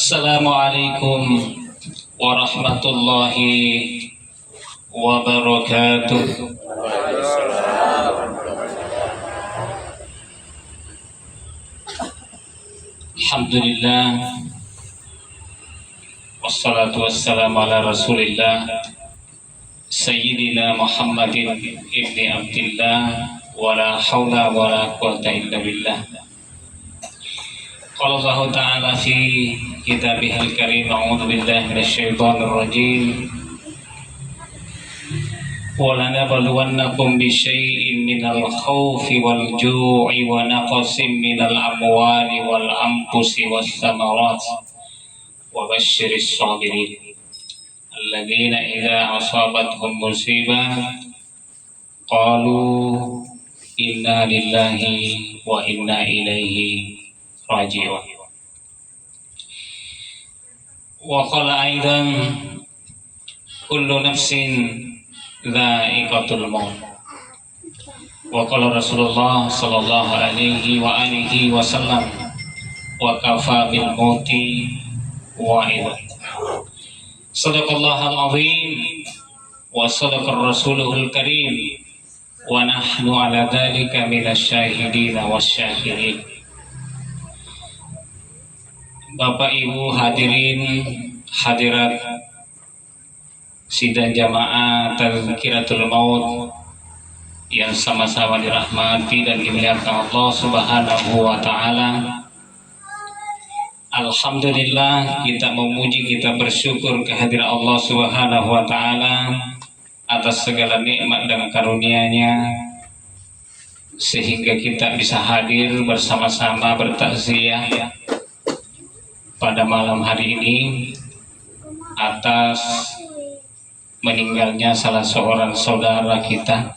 Assalamualaikum warahmatullahi wabarakatuh. Alhamdulillah, wassalatu wassalamu ala rasulillah Sayyidina Muhammadin ibni Abdillah, wa la hawla wa la quwwata illa billah. Qala Allah Ta'ala fi kitabihil karim, a'udzu billahi minasyaitonir rajim. Wa lanabluwannakum bisyai'in minal khawfi wal ju'i wa naqsin minal amwali wal anfusi was samarat wa basyiris sabirin alladzina idza asabatuhum musibah qalu inna lillahi wa inna ilaihi raji'un. Wa qala aidan kullu nafsin dha'iqatul maut. Wa qala Rasulullah sallallahu alaihi wa alihi wasallam wa kafa bil mauti wa'idun. Sadaqallahul azim wa sadaqar rasuluhul karim wa nahnu ala dzalika minasyahidin wasyakirin. Bapak Ibu hadirin hadirat sidang jamaah Tazkiratul Maut yang sama-sama dirahmati dan dimuliakan Allah Subhanahu wa Ta'ala. Alhamdulillah, kita memuji, kita bersyukur kehadiran Allah Subhanahu wa Ta'ala atas segala nikmat dan karunia-Nya, sehingga kita bisa hadir bersama-sama bertakziah pada malam hari ini atas meninggalnya salah seorang saudara kita,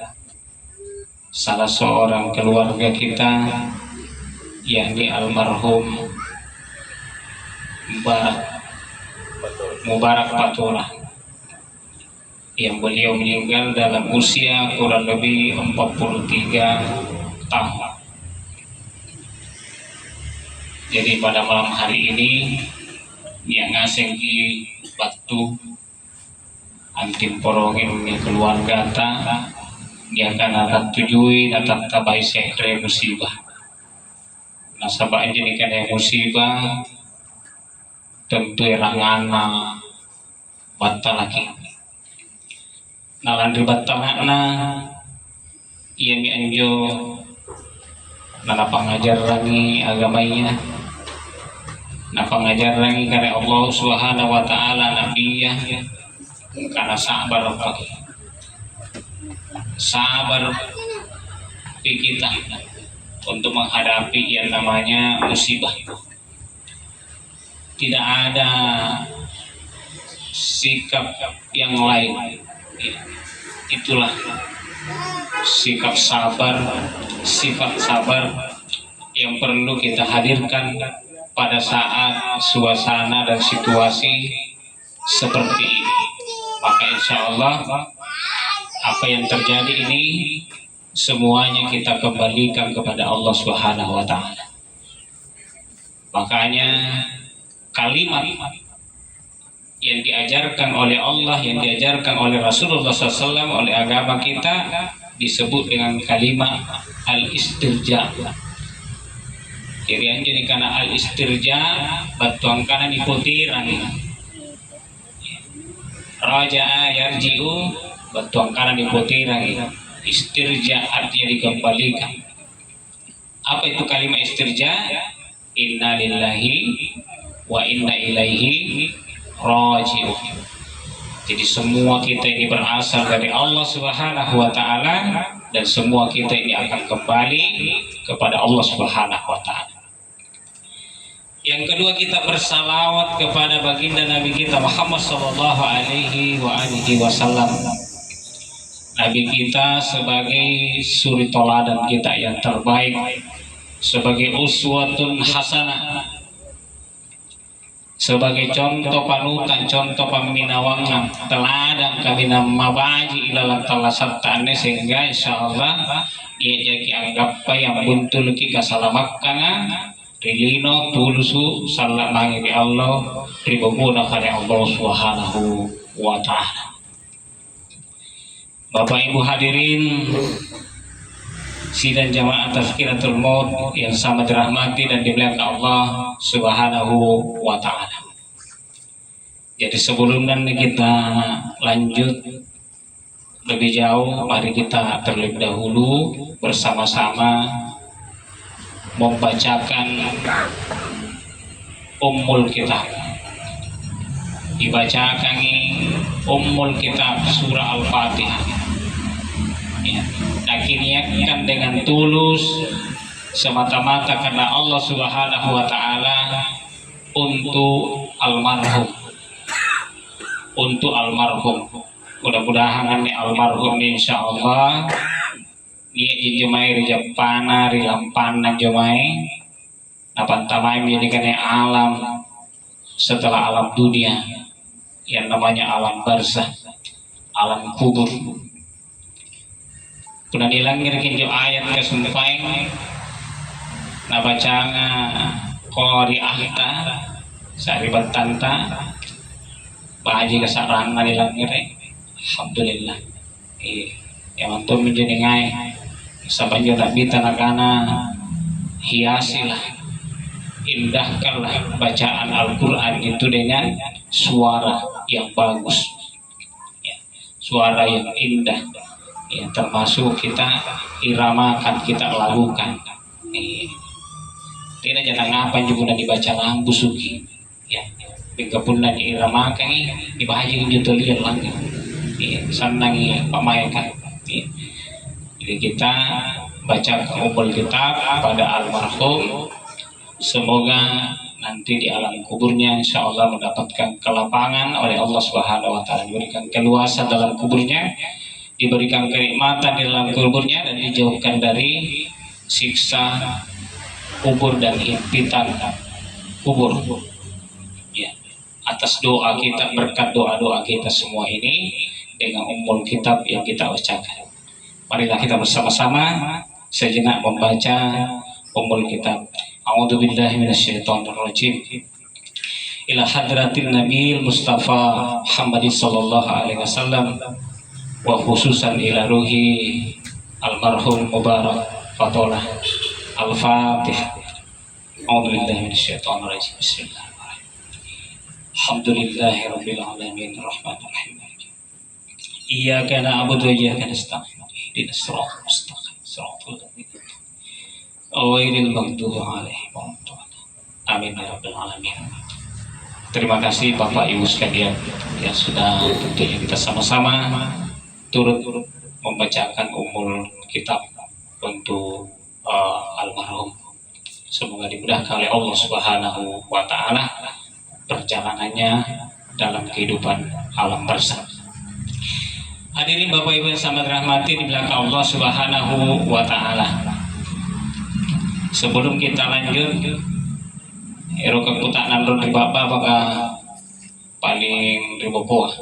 salah seorang keluarga kita, yakni almarhum Mubarak Patura, yang beliau meninggal dalam usia kurang lebih 43 tahun. Jadi pada malam hari ini yang ngaseng di batu antim porongin ni keluarga ta dia akan akan tujui datang tabai sekre musibah nasabah ini kan yang musibah tentu erangana batal lagi nalan batal na ia mi anjo nana pangajar lagi agamanya, na pangajar lagi karena Allah Subhanahu wa Ta'ala nabiyah, karena sabar kita untuk menghadapi yang namanya musibah. Tidak ada sikap yang lain, itulah sikap sabar, sifat sabar yang perlu kita hadirkan pada saat suasana dan situasi seperti ini. Maka insya Allah apa yang terjadi ini semuanya kita kembalikan kepada Allah Subhanahu wa Ta'ala. Makanya kalimat yang diajarkan oleh Allah, yang diajarkan oleh Rasulullah SAW, oleh agama kita disebut dengan kalimat al-istirja. Jadi anjani karena al-istirja batuang kanan diputiran, raja'a yarji'u batuang kanan diputiran. Istirja artinya dikembalikan. Apa itu kalimat istirja? Inna lillahi wa inna ilaihi raji'un. Jadi semua kita ini berasal dari Allah Subhanahu wa Ta'ala, dan semua kita ini akan kembali kepada Allah Subhanahu wa Ta'ala. Yang kedua, kita bersalawat kepada baginda Nabi kita Muhammad sallallahu alaihi wasallam. Nabi kita sebagai suri toladan kita yang terbaik, sebagai uswatun hasanah, sebagai contoh panutan, contoh paminawangan, teladan kami nama baji ilalang talasatane, sehingga insyaallah ia jadi anggap yang buntul ki kasalamakkan rilino tulusu salat mangi Allah ribabuna kali Allah Subhanahu wa ta'ala. Bapak Ibu hadirin sidang jamaah Tazkiratul Maut yang sama dirahmati dan dimuliakan Allah Subhanahu wa ta'ala. Jadi sebelumnya kita lanjut lebih jauh, mari kita terlebih dahulu bersama-sama membacakan Ummul Kitab. Dibacakan Ummul Kitab surah Al-Fatihah. Ya, niatkan dengan tulus semata-mata karena Allah Subhanahu wa ta'ala untuk almarhum. Untuk almarhum, mudah-mudahan almarhum insyaallah dia jemai di Japana rilampana jemai napan tamai menjadikan alam setelah alam dunia yang namanya alam barzah, alam kubur. Pernah dilangir kinjo ayat kesumpain nabacanga qori ahta saribat tanta bahaji kesarahan dilangir. Alhamdulillah. Yang antum menjadi ngai sabanjo tak bita nakana hiasilah, indahkanlah bacaan Al-Quran itu dengan suara yang bagus ya, suara yang indah ya, termasuk kita iramakan, kita lakukan tidak jangan ngapain juga dibaca lampu suki ya, pun diiramakan dibahaji jutulian lagi senangi pamaikan ya. Jadi kita baca Ummul Kitab pada almarhum, semoga nanti di alam kuburnya insya Allah mendapatkan kelapangan oleh Allah Subhanahu wa ta'ala, diberikan keluasan dalam kuburnya, diberikan kenikmatan di dalam kuburnya, dan dijauhkan dari siksa kubur dan himpitan kubur ya. Atas doa kita, berkat doa-doa kita semua ini dengan Ummul Kitab yang kita bacakan, marilah kita bersama-sama sejenak membaca Ummul Kitab. A'udzu billahi minasyaitonir rajim. Ila hadratin Nabil Mustafa Muhammad sallallahu alaihi wasallam wa khususan ila ruhi almarhum Mubarak Fatolah. Al-Fatihah. A'udzu billahi minasyaitonir rajim. Bismillahirrahmanirrahim. Alhamdulillahirabbil alamin arrahmanir rahim. Iyyaka na'budu wa iyyaka nasta'in. Ihdinas siratal mustaqim. Siratal ladzina ghairil maghdubi 'alaihim waladdallin. Amin ya rabbal alamin. Terima kasih Bapak Ibu sekalian yang sudah tentunya kita sama-sama turut membacakan Ummul Kitab untuk almarhum. Semoga dimudahkan oleh Allah Subhanahu wa ta'ala perjalanannya dalam kehidupan alam barzah. Hadirin Bapak Ibu yang sangat dirahmati di belakang Allah Subhanahu wa ta'ala. Sebelum kita lanjut, ero keputanan di Bapak apakah paling ribopoa?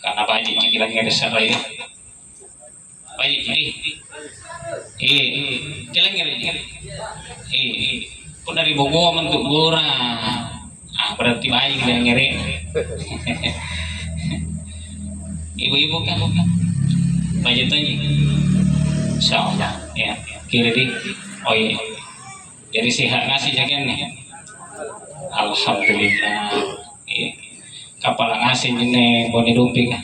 Karena banyak cicilannya ada saya. Banyak jadi. Jalan ngeri. Pun dari Bogor mentuk gora. Berarti banyak yang ngeri. Ibu-ibu kan banyak tanya. Insyaallah ya. Kira di. Oh iya. Jadi sehat ngasih jagan nih. Alhamdulillah. Kapal ngasih ini boni dumpi kan.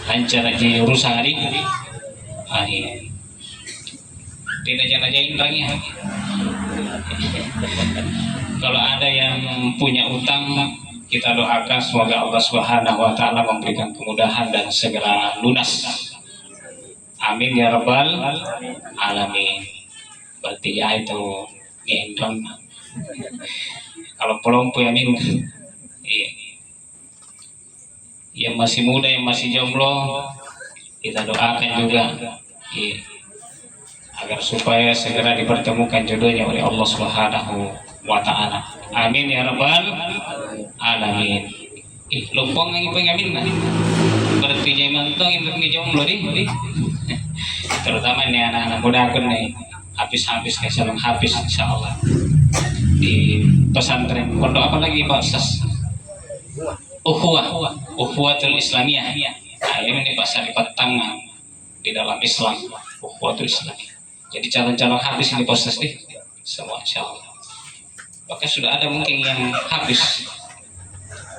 Lancar aja urusan hari. Tidak jangan lagi. Kalau ada yang punya utang, kita doakan semoga Allah Subhanahu wa ta'ala memberikan kemudahan dan segera lunas. Amin ya rabbal alamin. Berarti ya itu ngendong. Kalau pelompo ya min. Yang masih muda, yang masih jomblo, kita doakan juga agar supaya segera dipertemukan jodohnya oleh Allah Subhanahu wa ta'ala. Amin ya rabbal alamin. Lumpong yang ibu ngamin nah. Berarti jangan mantong yang jomblo di. terutama ini anak-anak muda aku nih habis-habis kayak salam habis insya Allah di pesantren pondok apa lagi Pak Ustaz? Ukhuwatul Islamiyah. Nah, ini bahasa di petang di dalam Islam, Ukhuwatul Islamiyah. Jadi calon-calon habis ini proses nih semua insya Allah. Bahkan sudah ada mungkin yang habis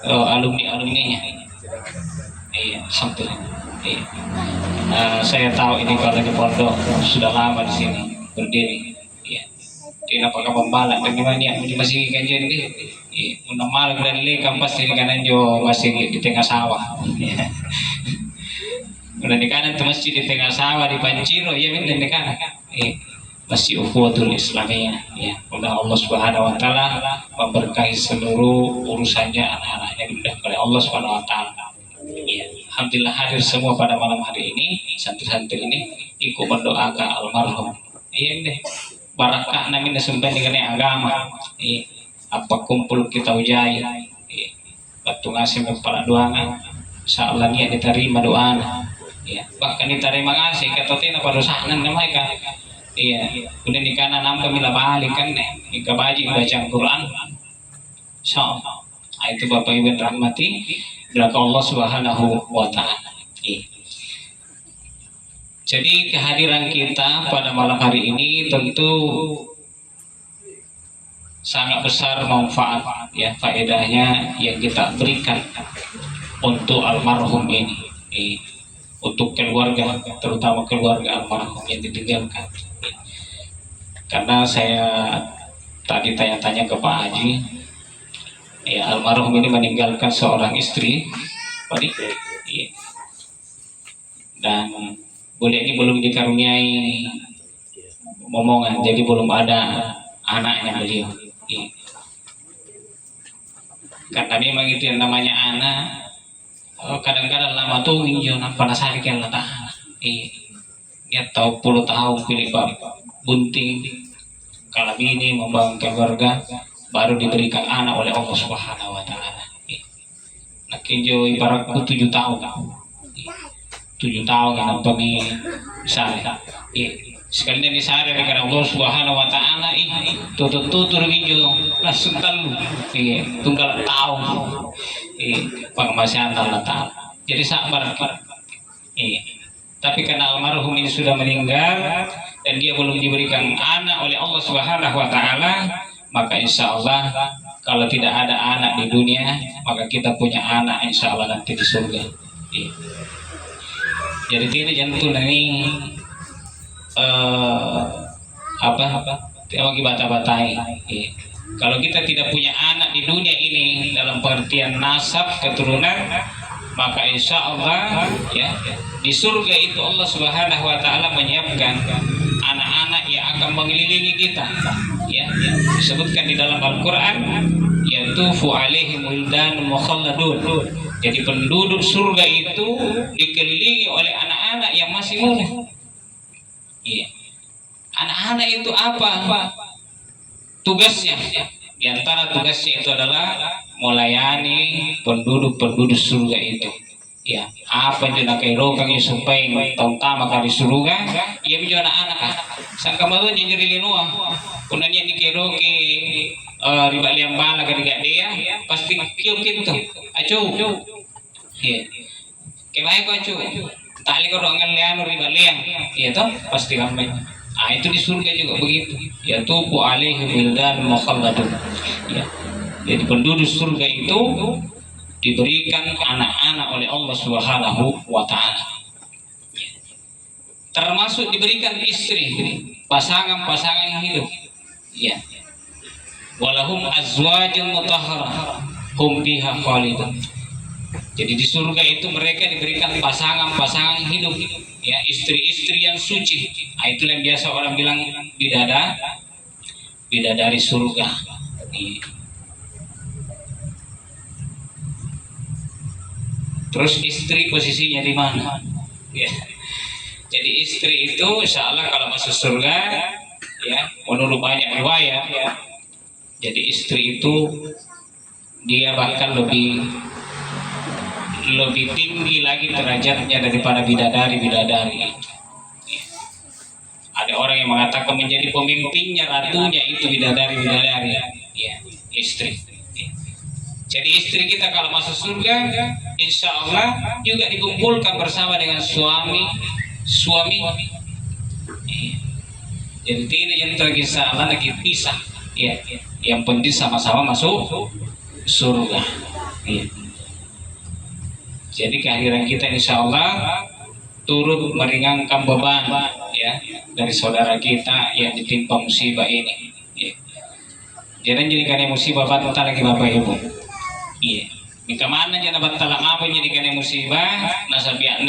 alumninya. Iya, alhamdulillah. Iya. Saya tahu ini kalau di pondok sudah lama di sini berdiri. Iya. Ini apakah pembalap dan gimana ya? Masih kajian ini. Iya. Malam dan lekam pasti di kanan jo masih di tengah sawah. Iya. Udah di kanan itu masjid di tengah sawah di Panciro ya di kanan. Masih Ukhuwatul Islamiyah ya. Mudah Allah Subhanahu wa taala memberkahi seluruh urusannya anak-anaknya dimudahkan oleh Allah Subhanahu wa taala. Ya, alhamdulillah hadir semua pada malam hari ini. Santri-santri ini ikut mendoakan almarhum. Iya deh. Barakah namin nasumban dengan agama. Apa kumpul kita ujai. Batu ngasih para doangan. Insyaallah niat diterima doanya. Ya, bahkan diterima ngasih kata tina pada sahanan mereka. Iya, kemudian di kanan nampak bila balik kan nih, baji baca Al-Quran. Insyaallah. Itu Bapak Ibu rahmati belakang Allah Subhanahu wa taala. Jadi kehadiran kita pada malam hari ini tentu sangat besar manfaat ya faedahnya yang kita berikan untuk almarhum ini. Untuk keluarga, terutama keluarga almarhum yang ditinggalkan. Karena saya tadi tanya-tanya ke Pak Haji, ya almarhum ini meninggalkan seorang istri, ya. Dan boleh ini belum dikaruniai momongan, jadi belum ada anaknya beliau. Ya. Karena memang itu yang namanya anak. Kadang-kadang lama tuh hijau panasari kan lah dia tahu puluh tahun pilih bunting kalau ini membangun keluarga baru diberikan anak oleh Allah Subhanahu wa taala. Nak hijau ibaratku 7 tahun yang kami misalnya sekalinya disari dengan Allah Subhanahu wa taala tutur hijau langsung telu tunggal tahun pengemasan Allah taala. Jadi sabar. Tapi karena almarhum ini sudah meninggal dan dia belum diberikan anak oleh Allah Subhanahu wa taala, maka insya Allah kalau tidak ada anak di dunia, maka kita punya anak insya Allah nanti di surga. Jadi tidak jantung ini bagi bata-batai. Kalau kita tidak punya anak di dunia ini dalam pengertian nasab keturunan, maka insya Allah ya di surga itu Allah Subhanahu wa taala menyiapkan anak-anak yang akan mengelilingi kita. Ya, disebutkan di dalam Al-Qur'an yatufu alaihim wildan mukhalladun. Jadi penduduk surga itu dikelilingi oleh anak-anak yang masih muda. Iya. Anak-anak itu apa? Tugasnya, di antara tugasnya itu adalah melayani penduduk-penduduk surga itu. Ya, apa yang nak kairokan supaya terutama kali surga, ia menjadi anak-anak. Sangka malu jadi linua, kunanya dikairoki riba liang bala ketiga dia, pasti kiu gitu, acu. Iya, kemana kau acu? Tali kau orang liang riba liang, iya toh pasti kami. Itu di surga juga begitu. Ya tubu alaihi wildan mukhalladun. Ya. Jadi penduduk surga itu diberikan anak-anak oleh Allah Subhanahu wa taala. Ya. Termasuk diberikan istri, pasangan-pasangan yang hidup. Ya. Walahum azwajun mutahharah hum fiha khalidun. Jadi di surga itu mereka diberikan pasangan-pasangan hidup, ya istri-istri yang suci. Itu yang biasa orang bilang bidadari surga. Terus istri posisinya di mana? Ya. Jadi istri itu, insya Allah kalau masuk surga, ya menurut banyak riwayat, ya. Jadi istri itu dia bahkan lebih tinggi lagi derajatnya daripada bidadari. Ada orang yang mengatakan menjadi pemimpinnya, ratunya itu bidadari-bidadari, ya, istri. Jadi istri kita kalau masuk surga, insya Allah juga dikumpulkan bersama dengan suami. Jadi tidak yang terkisah Allah lagi pisah. Ya, yang penting sama-sama masuk surga. Ya. Jadi kehadiran kita insya Allah turut meringankan beban ya dari saudara kita yang ditimpa musibah ini. Ya. Jangan jadikan musibah batal lagi Bapak Ibu. Iya. Mika mana jangan batal apa jadikan musibah nasabnya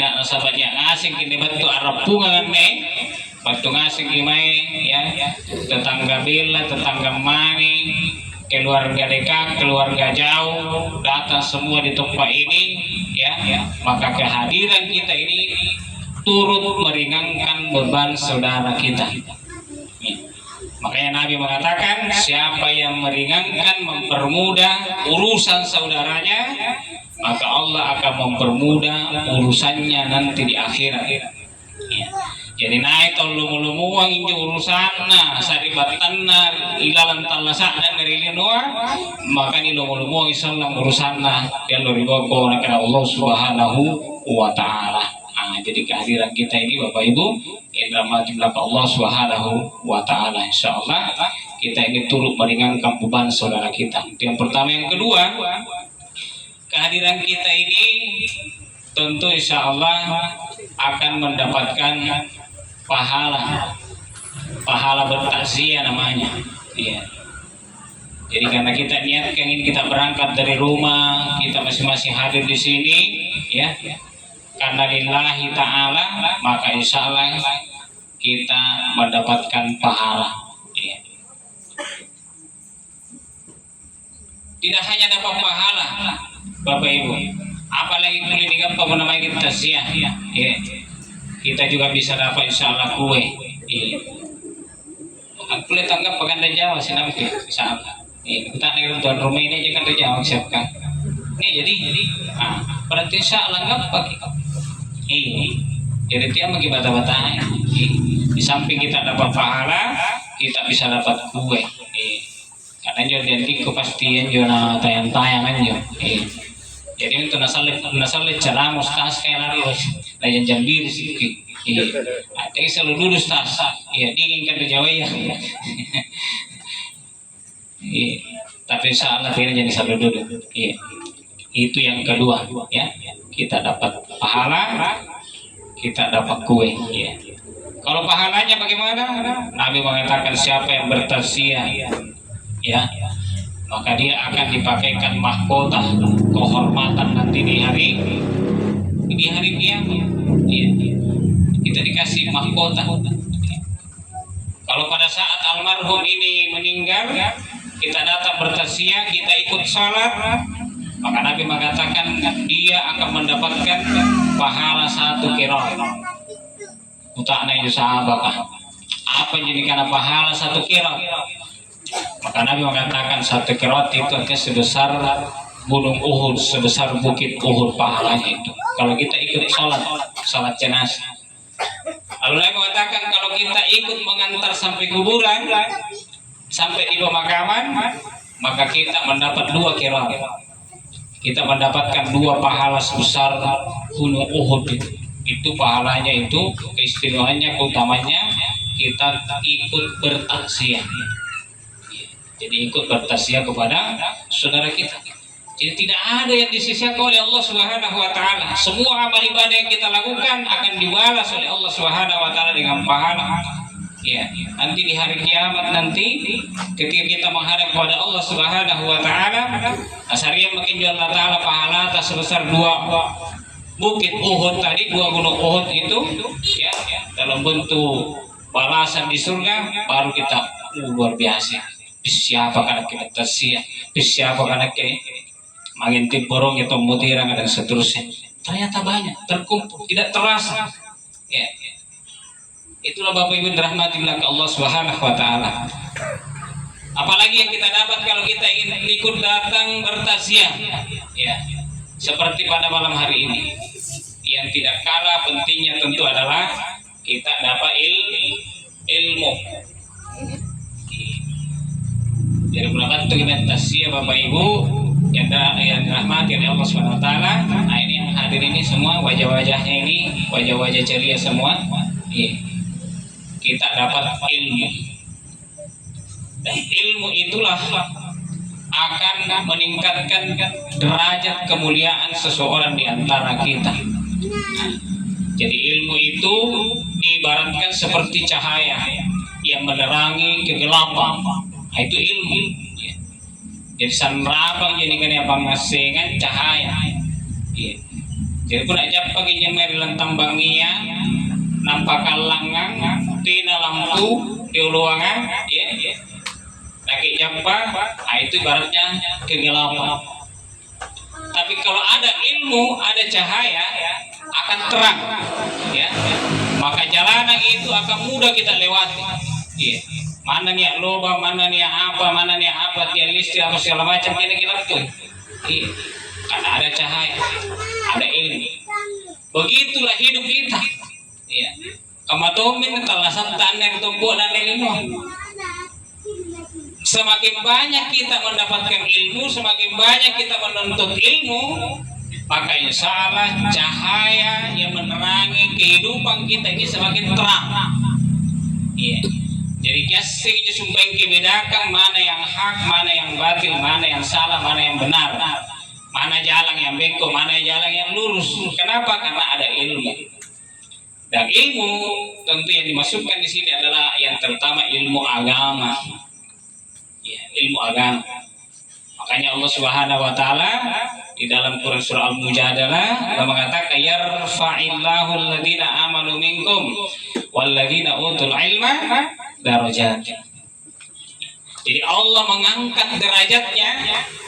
ngasing kini batu Arab pungan batu ngasing gimai ya tetangga bila tetangga mani keluarga dekat keluarga jauh datang semua di tempat ini ya maka kehadiran kita ini turut meringankan beban saudara kita. Makanya Nabi mengatakan siapa yang meringankan mempermudah urusan saudaranya maka Allah akan mempermudah urusannya nanti di akhirat. Ya. Jadi naik tolong-tolong uang injo urusan nah saribatanna ilalan talasana dari linua maka ni tolong uang isallam urusanna yang dari bawah Allah Subhanahu wa taala. Jadi kehadiran kita ini Bapak Ibu yang dirahmati Allah Subhanahu wa taala, insyaallah kita ini turut meringankan beban saudara kita. Itu yang pertama. Yang kedua, kehadiran kita ini tentu insyaallah akan mendapatkan pahala bertakziah namanya. Iya. Jadi karena kita niatkan ingin kita berangkat dari rumah, kita masing-masing hadir di sini ya. Karena lillahi ta'ala maka insya Allah kita mendapatkan pahala ya. Tidak hanya dapat pahala Bapak Ibu, apalagi boleh digampang namanya kita taziah ya. Kita juga bisa dapat insya Allah kue ya. Aku lihat tanggap paganda Jawa sinampi insya Allah kita nih tuan rumah ini aja kan Jawa siapkan ini jadi berarti insya Allah nggak pakai jadi dia bagi bata-bata di samping kita dapat pahala kita bisa dapat kue karena jadi kepastian juga tayang-tayangan juga jadi untuk nasalit cara mustas kayak harus layan jambir sih ada yang selalu lulus tas ya dingin kan Jawa ya tapi insya Allah tidak jadi selalu dulu itu yang kedua ya kita dapat pahala kita dapat kue ya. Kalau pahalanya bagaimana? Nabi mengatakan siapa yang bertaziah ya maka dia akan dipakaikan mahkota kehormatan nanti di hari kiamat ya. Kita dikasih mahkota. Kalau pada saat almarhum ini meninggal kita datang bertaziah kita ikut salat maka Nabi mengatakan dia akan mendapatkan pahala 1 qiraat. Utakna itu sahabat apa jadi karena pahala 1 qiraat? Maka Nabi mengatakan 1 qiraat itu akan sebesar gunung Uhud, sebesar bukit Uhud pahalanya itu. Kalau kita ikut salat jenazah. Lalu Nabi mengatakan kalau kita ikut mengantar sampai kuburan, sampai di pemakaman, maka kita mendapat 2 qiraat. Kita mendapatkan 2 pahala sebesar gunung Uhud itu pahalanya itu keistimewaannya keutamanya kita ikut bertaziah. Jadi ikut bertaziah kepada saudara kita. Jadi tidak ada yang disisikan oleh Allah Subhanahu wa taala. Semua amal ibadah yang kita lakukan akan dibalas oleh Allah Subhanahu wa taala dengan pahala. Ya, nanti di hari kiamat nanti ketika kita menghadap kepada Allah Subhanahu wa taala, asariya makin Allah taala pahala atas sebesar 2 bukit Uhud tadi, 2 gunung Uhud itu ya, dalam bentuk balasan di surga baru kita luar biasa. Siapa karena kita tersia, siapa karena kita mengintip borong atau mutirang dan seterusnya. Ternyata banyak terkumpul, tidak terasa. Ya. Itulah Bapak Ibu dirahmati Allah Subhanahu wa taala. Apalagi yang kita dapat kalau kita ingin ikut datang bertaziah. Ya. Seperti pada malam hari ini. Yang tidak kalah pentingnya tentu adalah kita dapat ilmu. Jadi berapa tuh kita tasya Bapak Ibu yang dirahmati oleh Allah Subhanahu Wa Taala. Nah ini yang hadir ini semua wajah-wajahnya ini wajah-wajah ceria semua. Iya. Kita dapat ilmu. Dan ilmu itulah akan meningkatkan derajat kemuliaan seseorang di antara kita. Jadi ilmu itu diibaratkan seperti cahaya yang menerangi kegelapan. Nah, itu ilmu. Jadi sanrabang jadi kena pangasengan cahaya. Jadi pun aja pagi nyemeri lantang bangia nampak kalangan tina lampu di ruangan lagi japa, itu ibaratnya kegelapan. Tapi kalau ada ilmu, ada cahaya, akan terang, ya. Maka jalanan itu akan mudah kita lewati. Mana nih loba, mana nih apa, dia listrik apa segala macam kira-kira itu. Karena ada cahaya, ada ilmu. Begitulah hidup kita. Kamatomin talasan tanen tumbuh dan ilmu. Semakin banyak kita mendapatkan ilmu, semakin banyak kita menuntut ilmu, maka insya Allah cahaya yang menerangi kehidupan kita ini semakin terang. Jadi kasih sumpah bedakan mana yang hak, mana yang batil, mana yang salah, mana yang benar, mana jalan yang bengkok, mana jalan yang lurus. Kenapa? Karena ada ilmu. Dan ilmu tentu yang dimasukkan di sini adalah yang terutama ilmu agama. Ilmu agama. Makanya Allah Subhanahu Wa Taala di dalam Quran surah Al-Mujadalah mengatakan yarfa'illahu alladhina amanu minkum walladhina utul ilma darajat. Jadi Allah mengangkat derajatnya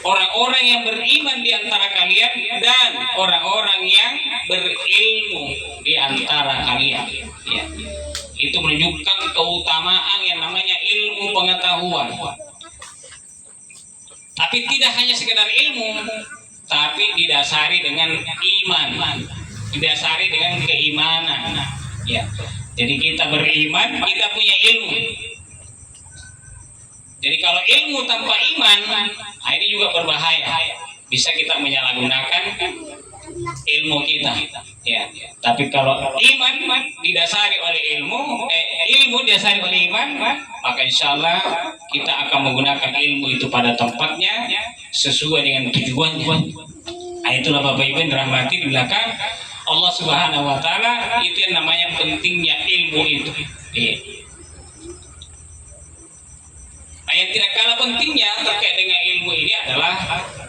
orang-orang yang beriman di antara kalian dan orang-orang yang berilmu di antara kalian. Itu menunjukkan keutamaan yang namanya ilmu pengetahuan. Tapi tidak hanya sekedar ilmu, tapi didasari dengan iman, didasari dengan keimanan. Jadi kita beriman, kita punya ilmu. Jadi kalau ilmu tanpa iman, ini juga berbahaya. Bisa kita menyalahgunakan ilmu kita. Tapi kalau iman didasari oleh ilmu didasari oleh iman, maka insya Allah kita akan menggunakan ilmu itu pada tempatnya sesuai dengan tujuannya. Itulah Bapak Ibu yang dirahmati di belakang Allah Subhanahu Wa Taala. Itu yang namanya pentingnya ilmu itu. Yang tidak kalah pentingnya terkait dengan ilmu ini adalah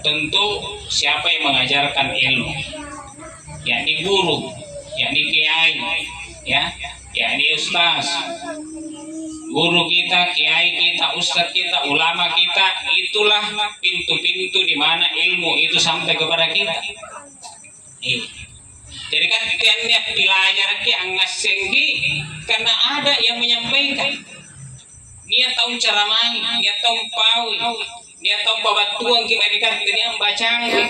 tentu siapa yang mengajarkan ilmu, yakni guru, yakni kiai, yakni ustaz. Guru kita, kiai kita, ustaz kita, ulama kita, itulah pintu-pintu di mana ilmu itu sampai kepada kita. Jadi kan tiap pelajar yang ngasenggi karena ada yang menyampaikan. Dia tahu cara main, dia tahu paui, dia tahu babatuan kibarikan dia membacanya.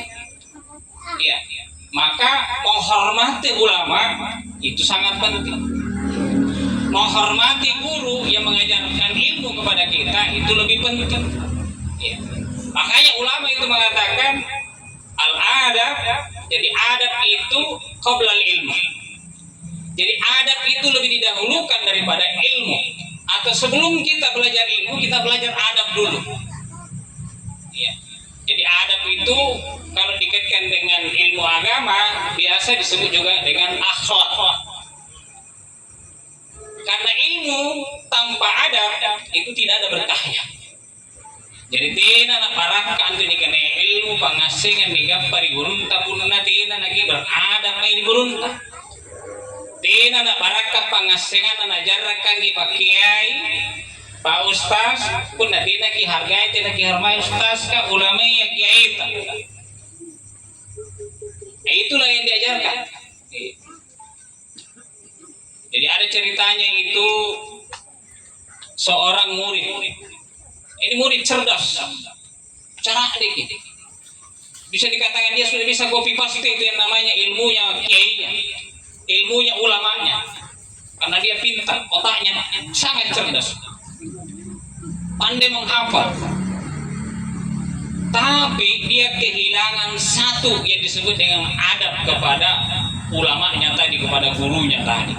Maka menghormati ulama itu sangat penting. Menghormati guru yang mengajarkan ilmu kepada kita itu lebih penting. Makanya ulama itu mengatakan al-adab, jadi adab itu qoblal ilmu. Jadi adab itu lebih didahulukan daripada ilmu. Atau sebelum kita belajar ilmu, kita belajar adab dulu. Jadi adab itu kalau dikaitkan dengan ilmu agama biasa disebut juga dengan akhlak. Karena ilmu tanpa adab itu tidak ada berkahnya. Jadi tina nak parakan tu dikene ilmu pangasingan digampari gurunta punna tina lagi beradab mai gurunta. Tina nak barakat pangasingan nak jarakan di Pak Kiai, Pak Ustaz pun nak tina ki hargai tina ki harmai ustaz ka ulama ya kiai ta. Itulah yang diajarkan. Jadi ada ceritanya itu seorang murid. Ini murid cerdas, cerah dikit. Bisa dikatakan dia sudah bisa copy paste itu yang namanya ilmunya kiainya, ilmunya ulamanya. karena dia pintar, otaknya sangat cerdas, pandai menghafal. Tapi dia kehilangan satu yang disebut dengan adab kepada ulamanya tadi, kepada gurunya tadi.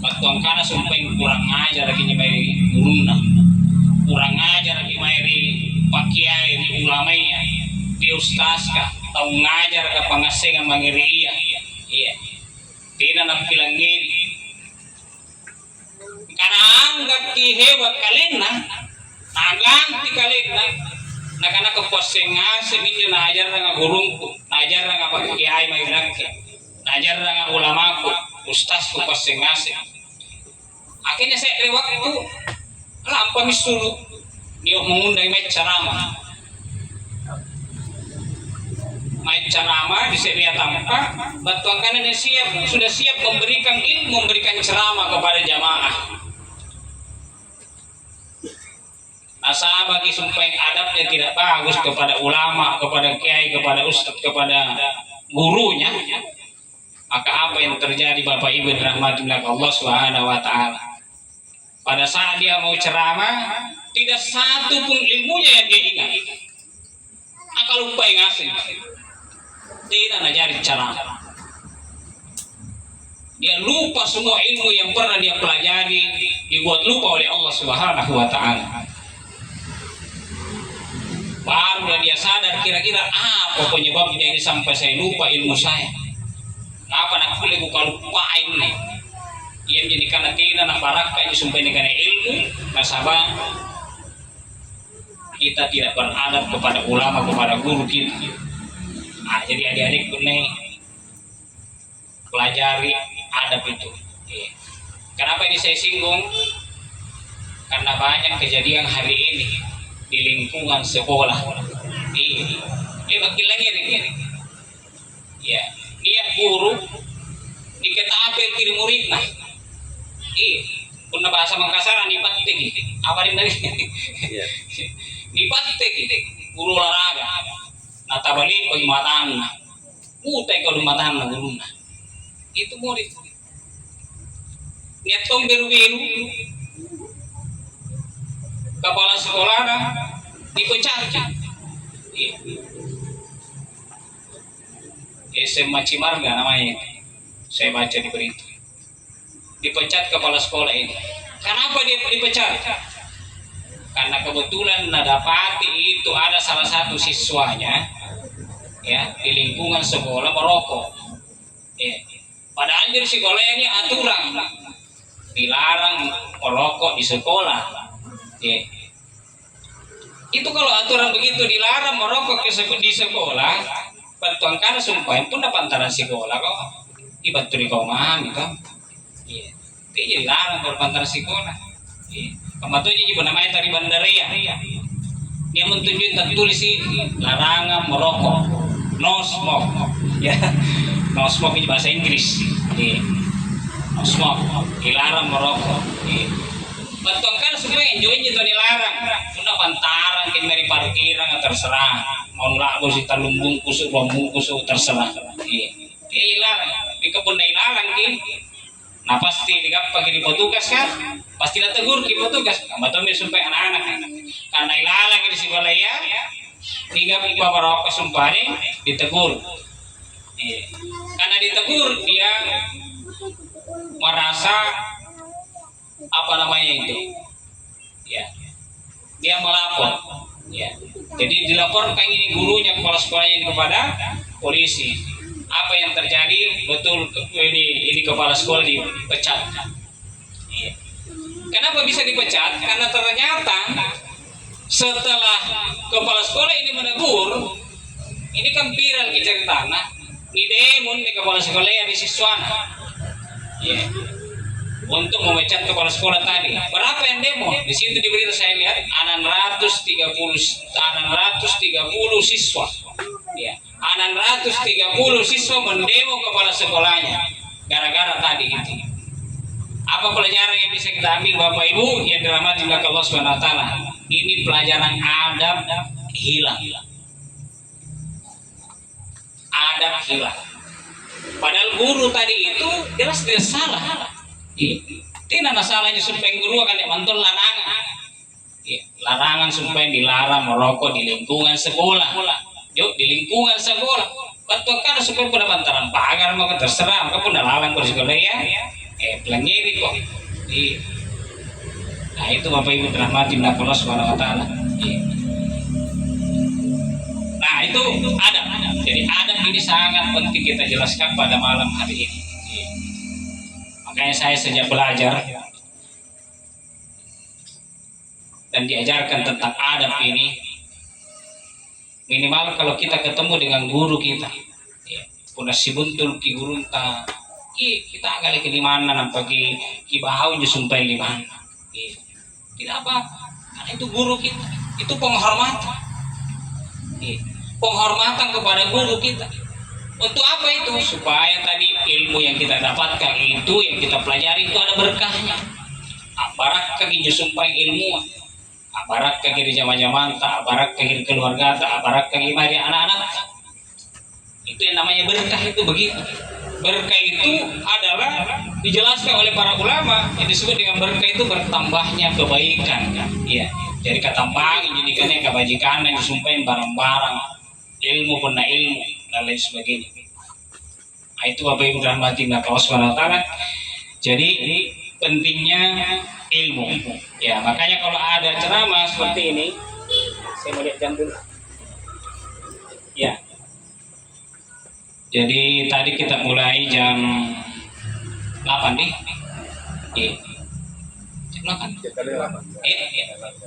Batuang kana sumpah kurang ajar lagi nyamai guruna, kurang ajar lagi nyamai pak kiai di ulamanya, di ustaz kah, tahu ngajar ke pangasengan mangiri iya, tidak nak bilang gini, karena anggap ki hebat kalian ganti kalian nak anak keposengan seminju najar dengan gurungku, najar dengan pak kiai mairake, najar dengan ulamaku, ustaz keposengan. Akhirnya saya lewat itu lampa misulu dia mengundang main ceramah di seria tamka. Batuang kanan sudah siap memberikan ilmu, memberikan ceramah kepada jamaah. Asa bagi sumpah yang adabnya tidak bagus kepada ulama, kepada kiai, kepada ustadz, kepada gurunya, maka apa yang terjadi Bapak Ibu dirahmati Allah Subhanahu wa taala? Pada saat dia mau ceramah, tidak satu pun ilmunya yang dia ingat. Akal lupa yang asing. Tidak ngajari ceramah. Dia lupa semua ilmu yang pernah dia pelajari, dibuat lupa oleh Allah Subhanahu wa taala. Barulah dia sadar kira-kira apa penyebabnya ini sampai saya lupa ilmu saya. Kenapa nak boleh buka lupain nih? Yang jadi karena tidak nak barakah ini sumpah dengan ilmu, nasabah kita tidak beradab kepada ulama, kepada guru kita. Nah, jadi adik-adik nih pelajari adab itu. Kenapa ini saya singgung? Karena banyak kejadian hari ini di lingkungan sekolah. Dia makin lagi ini. Ya, dia guru diketahui kiri murid nah. Punna bahasa Makassar ni patte awarin dari. Ni patte guru olahraga. Nata balik bagi matang. Utai kalau matang na guru na. Itu murid. Niat tong beru-beru. Kepala sekolah na dipecat. SMA Cimarga namanya. Saya baca di berita. Dipecat kepala sekolah ini. Kenapa dia dipecat? Karena kebetulan dapati itu ada salah satu siswanya ya di lingkungan sekolah merokok. Ya. Padahal di sekolah ini aturan dilarang merokok di sekolah. Ya. Itu kalau aturan begitu dilarang merokok di sekolah, bantuan karena sumpah pun dapat antara sekolah kok. Ibatul kau maham itu. Iya, jadi larang berpantar sekolah. Kematunya juga namanya tari bandaria. Dia menunjukkan tertulis larangan merokok, no smoke. Ya, no smoke ini bahasa Inggris. No smoke, dilarang merokok. Bantuan kan supaya enjoynya itu dilarang. Sudah pantaran kita dari parkiran terserah. Mau lagu si talung bungkus, ruang bungkus terserah. Dilarang, di kebun dilarang Nah pasti pagi di petugas kan, pastilah tegur di petugas. Betul sampai anak-anak. Karena ilalang di sekolah ya, tiga pipa merokok sumpah ditegur. Karena ditegur dia merasa apa namanya itu, ya, dia melapor. Ya, jadi dilaporkan ini gurunya, kepala sekolahnya ini kepada polisi. Apa yang terjadi? Betul ini kepala sekolah dipecat. Kenapa bisa dipecat? Karena ternyata setelah kepala sekolah ini menegur, ini kan viral cerita di demo di kepala sekolah yang di siswa. Untuk memecat kepala sekolah tadi. Berapa yang demo? Di situ di berita saya lihat 630 siswa. Ya. 630 siswa mendemo kepala sekolahnya gara-gara tadi itu. Apa pelajaran yang bisa kita ambil Bapak Ibu yang dirahmati oleh Allah Subhanahu wa taala? Ini pelajaran adab hilang. Adab hilang. Padahal guru tadi itu jelas dia salah. Tidak ada salahnya supaya guru akan dimantul larangan. Larangan supaya dilarang merokok di lingkungan sekolah. Yuk di lingkungan sekolah. Betul kan supaya pada bantaran pagar maka terserah maka pun larang ke sekolah ya. Pelangiri kok. Nah itu Bapak Ibu dirahmati Allah Subhanahu wa taala. Nah itu adab. Jadi adab ini sangat penting kita jelaskan pada malam hari ini. Makanya saya sejak belajar dan diajarkan tentang adab ini, minimal kalau kita ketemu dengan guru kita, punya si buntul ki guru kita agak ke limana nampak ki bahau nyusumpay limana. Tidak apa, karena itu guru kita, itu penghormatan. Penghormatan kepada guru kita. Untuk apa itu? Supaya tadi ilmu yang kita dapatkan itu yang kita pelajari itu ada berkahnya. Barak kaki nyusumpai ilmu. Barak kaki di zaman-zaman tak, barak kaki di keluarga tak, barak kaki mari anak-anak. Itu yang namanya berkah itu begitu. Berkah itu adalah dijelaskan oleh para ulama yang disebut dengan berkah itu bertambahnya kebaikan. Iya. Jadi katampang jadikannya kebajikan yang disumpahin barang-barang, ilmu pernah ilmu dan lain sebagainya. Nah, itu Bapak Ibu dirahmati Allah Subhanahu wa taala. Jadi pentingnya ilmu. Ya, makanya kalau ada ceramah seperti ini, saya mau lihat jam dulu. Ya. Jadi tadi kita mulai jam 8 nih. Iya. Jam 8.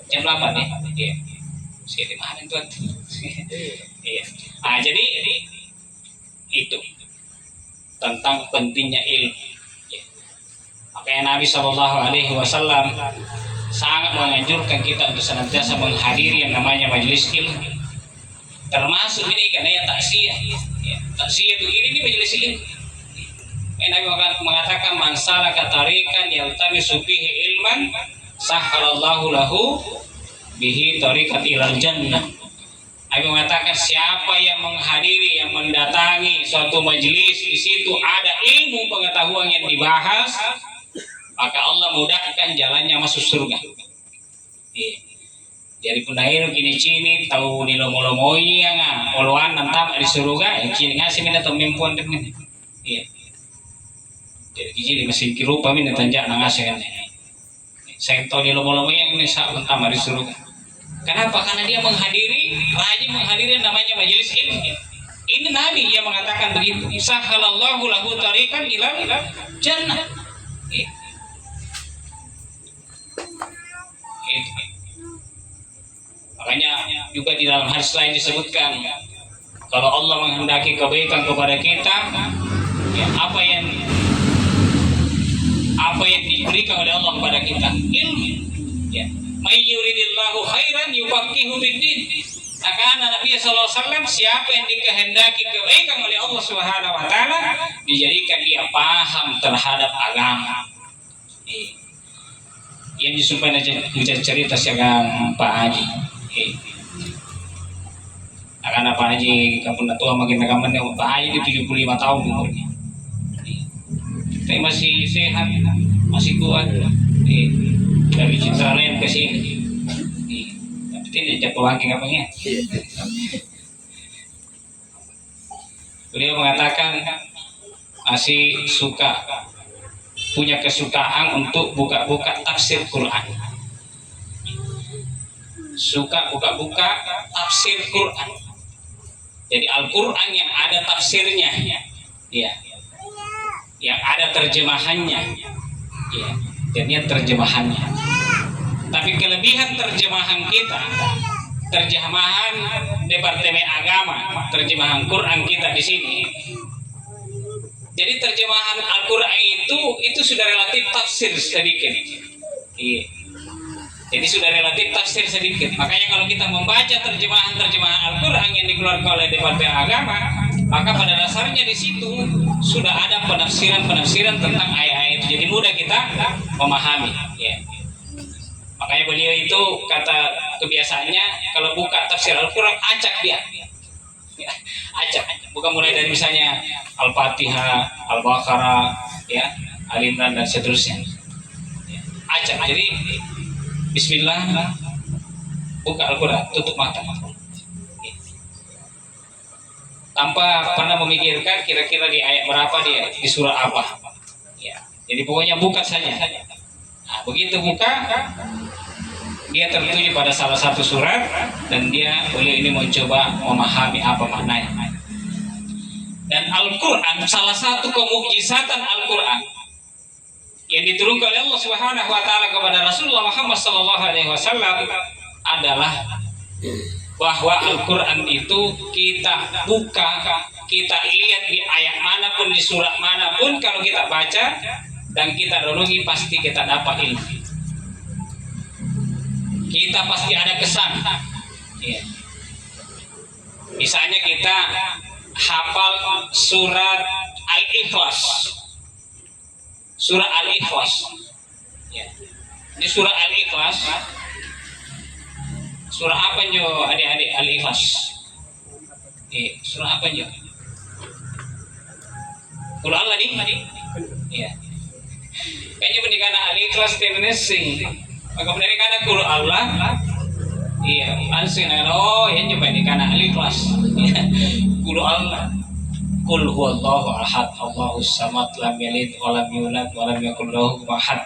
Jam 8 ya. Iya. Saya di mana tuh? Iya. Nah, jadi itu tentang pentingnya ilmu. Ya. Makanya Nabi SAW sangat menganjurkan kita untuk senantiasa menghadiri yang namanya majelis ilmu. Termasuk ini karena ya taksiyah. Ya, taksiyah itu ini majelis ilmu. Nabi mengatakan man salaka tariqan yaltamisu fihi ilman sahhalallahu lahu bihi tariqat ilal jannah. Nabi mengatakan siapa yang menghadiri, yang mendatangi suatu majelis di situ ada ilmu pengetahuan yang dibahas, maka Allah mudahkan jalannya masuk surga. Jadi punahir kini cini tahu nilomo-lomoy yang oluan nantam di surga, yang cini ngasih mina tomimpuan dengan. Iya. Jadi kini masih kirupa mina tanjak nangasih kan. Saya tahu nilomo-lomoy yang ini saat nantam di surga. Kenapa? Karena dia menghadiri, rajin menghadiri namanya majelis ilmu. Ini Nabi yang mengatakan begitu. Sahhalallahu lahu tariqan ilal jannah. Makanya juga di dalam hadis lain disebutkan kalau Allah menghendaki kebaikan kepada kita, ya, apa yang diberikan oleh Allah kepada kita ilmu. Ya. May yuridillahu khairan yufaqihu fiddin. Karena Nabi SAW siapa yang dikehendaki kebaikan oleh Allah Subhanahu wa taala dijadikan dia paham terhadap agama. Yang supaya cerita sekarang Pak Haji. Karena Pak Haji kapun tua makin rekaman Pak Haji di 75 tahun umurnya. Tapi masih sehat, masih kuat. Dari Citra lain ke sini. Tapi tidak jatuh lagi apanya. Beliau mengatakan masih punya kesukaan untuk buka-buka tafsir Quran. Suka buka-buka tafsir Quran. Jadi Al-Quran yang ada tafsirnya, ya, yang ada terjemahannya, ya, dan terjemahannya. Tapi kelebihan terjemahan kita, terjemahan Departemen Agama, terjemahan Quran kita di sini. Jadi terjemahan Al-Quran itu sudah relatif tafsir sedikit. Iya. Jadi sudah relatif tafsir sedikit. Makanya kalau kita membaca terjemahan Al-Quran yang dikeluarkan oleh Departemen Agama, maka pada dasarnya di situ sudah ada penafsiran tentang ayat-ayat itu. Jadi mudah kita memahami. Ya. Makanya beliau itu kata kebiasaannya kalau buka tafsir Al-Quran acak dia. Ya. acak. Bukan mulai dari misalnya Al-Fatihah, Al-Baqarah, ya, Al-Imran dan seterusnya. Acak. Jadi Bismillah, buka Al-Quran, tutup mata. Tanpa pernah memikirkan kira-kira di ayat berapa dia, di surah apa. Ya. Jadi pokoknya buka saja. Nah, begitu buka, dia tertuju pada salah satu surat dan dia boleh ini mencoba memahami apa maknanya. Dan Al-Quran, salah satu kemukjizatan Al-Quran yang diturunkan oleh Allah Subhanahu wa taala kepada Rasulullah Muhammad sallallahu alaihi wasallam adalah bahwa Al-Quran itu kita buka, kita lihat di ayat manapun, di surat manapun, kalau kita baca dan kita renungi pasti kita dapat ilmu. Kita pasti ada kesan. Ya. Misalnya kita hafal surat Al-Ikhlas. Surah Al-Ikhlas. Ya. Ini surah Al-Ikhlas. Surah apa nyo adik-adik Al-Ikhlas? Surah apa nyo? Surah Allah nih? Iya. Kayaknya pendidikan Al-Ikhlas di Indonesia. Maka pendidikan Quran Allah. Iya, langsung oh ya nyoba pendidikan Al-Ikhlas. Quran Allah. Qul huwallahu ahad, Allahus samad, lam yalid wa lam yulad wa lam yakul lahu kufuwan ahad.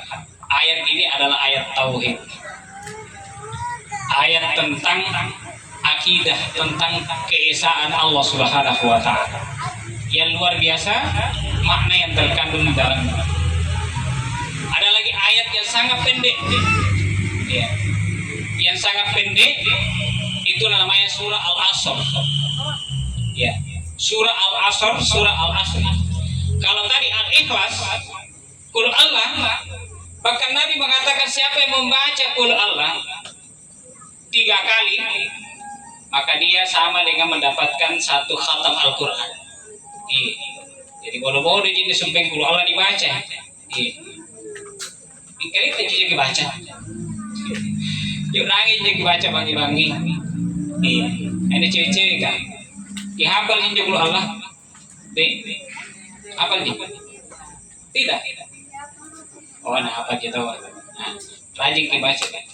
Ayat ini adalah ayat tauhid. Ayat tentang akidah, tentang keesaan Allah Subhanahu wa taala. Yang luar biasa makna yang terkandung di dalamnya. Ada lagi ayat yang sangat pendek. Ya. Yang sangat pendek itu namanya surah Al-Asr. Ya. Surah Al-Asr, surah Al-Asr. Kalau tadi Al-Ikhlas, Qul Allah, bahkan Nabi mengatakan siapa yang membaca Qul Allah 3 kali, maka dia sama dengan mendapatkan 1 khatam Al-Quran. Jadi kalau mau di sini sumpah Qul Allah dibaca. Ini kita jadi baca. Yuk nangis jadi baca bangi-bangi. Ini cewek-cewek kan. Dihafal ini Qul Allah. Hafal di? Tidak. Oh, nah apa kita tahu. Nah, rajin dibaca kan.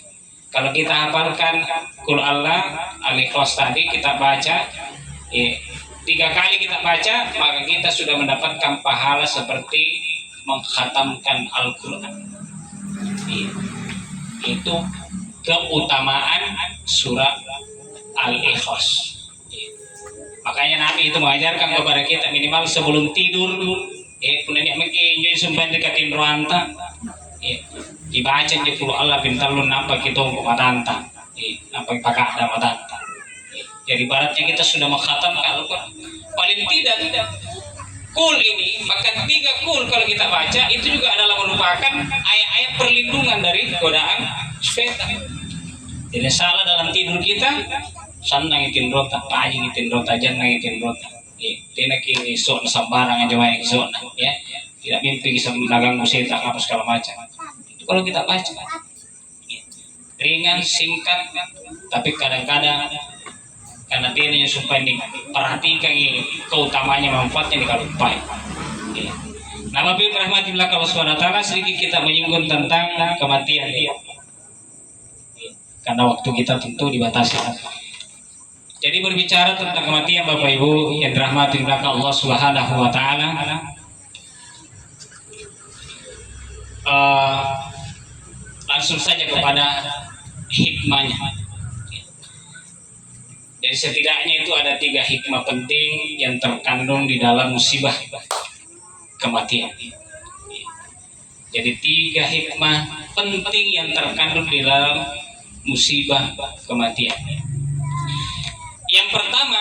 Kalau kita hafalkan Qul Allah, Al-Ikhlas tadi kita baca, 3 kali kita baca, maka kita sudah mendapatkan pahala seperti mengkhatamkan Al-Quran. Itu keutamaan surah Al-Ikhlas. Makanya Nabi itu mengajarkan kepada kita minimal sebelum tidur, punya mungkin sumpah dekatin ruanta, dibaca di Qul Allah pintar lu nampak kita untuk matanta, nampak pakai ada matanta. Jadi baratnya kita sudah mengkhatamkan Al-Quran. Paling tidak Qul ini, maka 3 Qul kalau kita baca itu juga adalah merupakan ayat-ayat perlindungan dari godaan setan. Jadi salah dalam tidur kita, sanang itin rota, pagi itin rota, jangan itin rota. Tidak kini sok sambarang aja banyak sok, ya. Tidak mimpi bisa menaganggu setan apa segala macam. Itu kalau kita baca, ringan, singkat, tapi kadang-kadang karena dia yang supaya diperhatikan keutamanya manfaatnya dikalupai. Nah, Bapak rahmatillah kalau SWT sedikit kita menyinggung tentang kematian dia. Karena waktu kita tentu dibatasi. Jadi berbicara tentang kematian Bapak Ibu yang dirahmati Allah Subhanahu wa taala. Langsung saja kepada hikmahnya. Jadi setidaknya itu ada 3 hikmah penting yang terkandung di dalam musibah kematian. Jadi 3 hikmah penting yang terkandung di dalam musibah kematian. Yang pertama,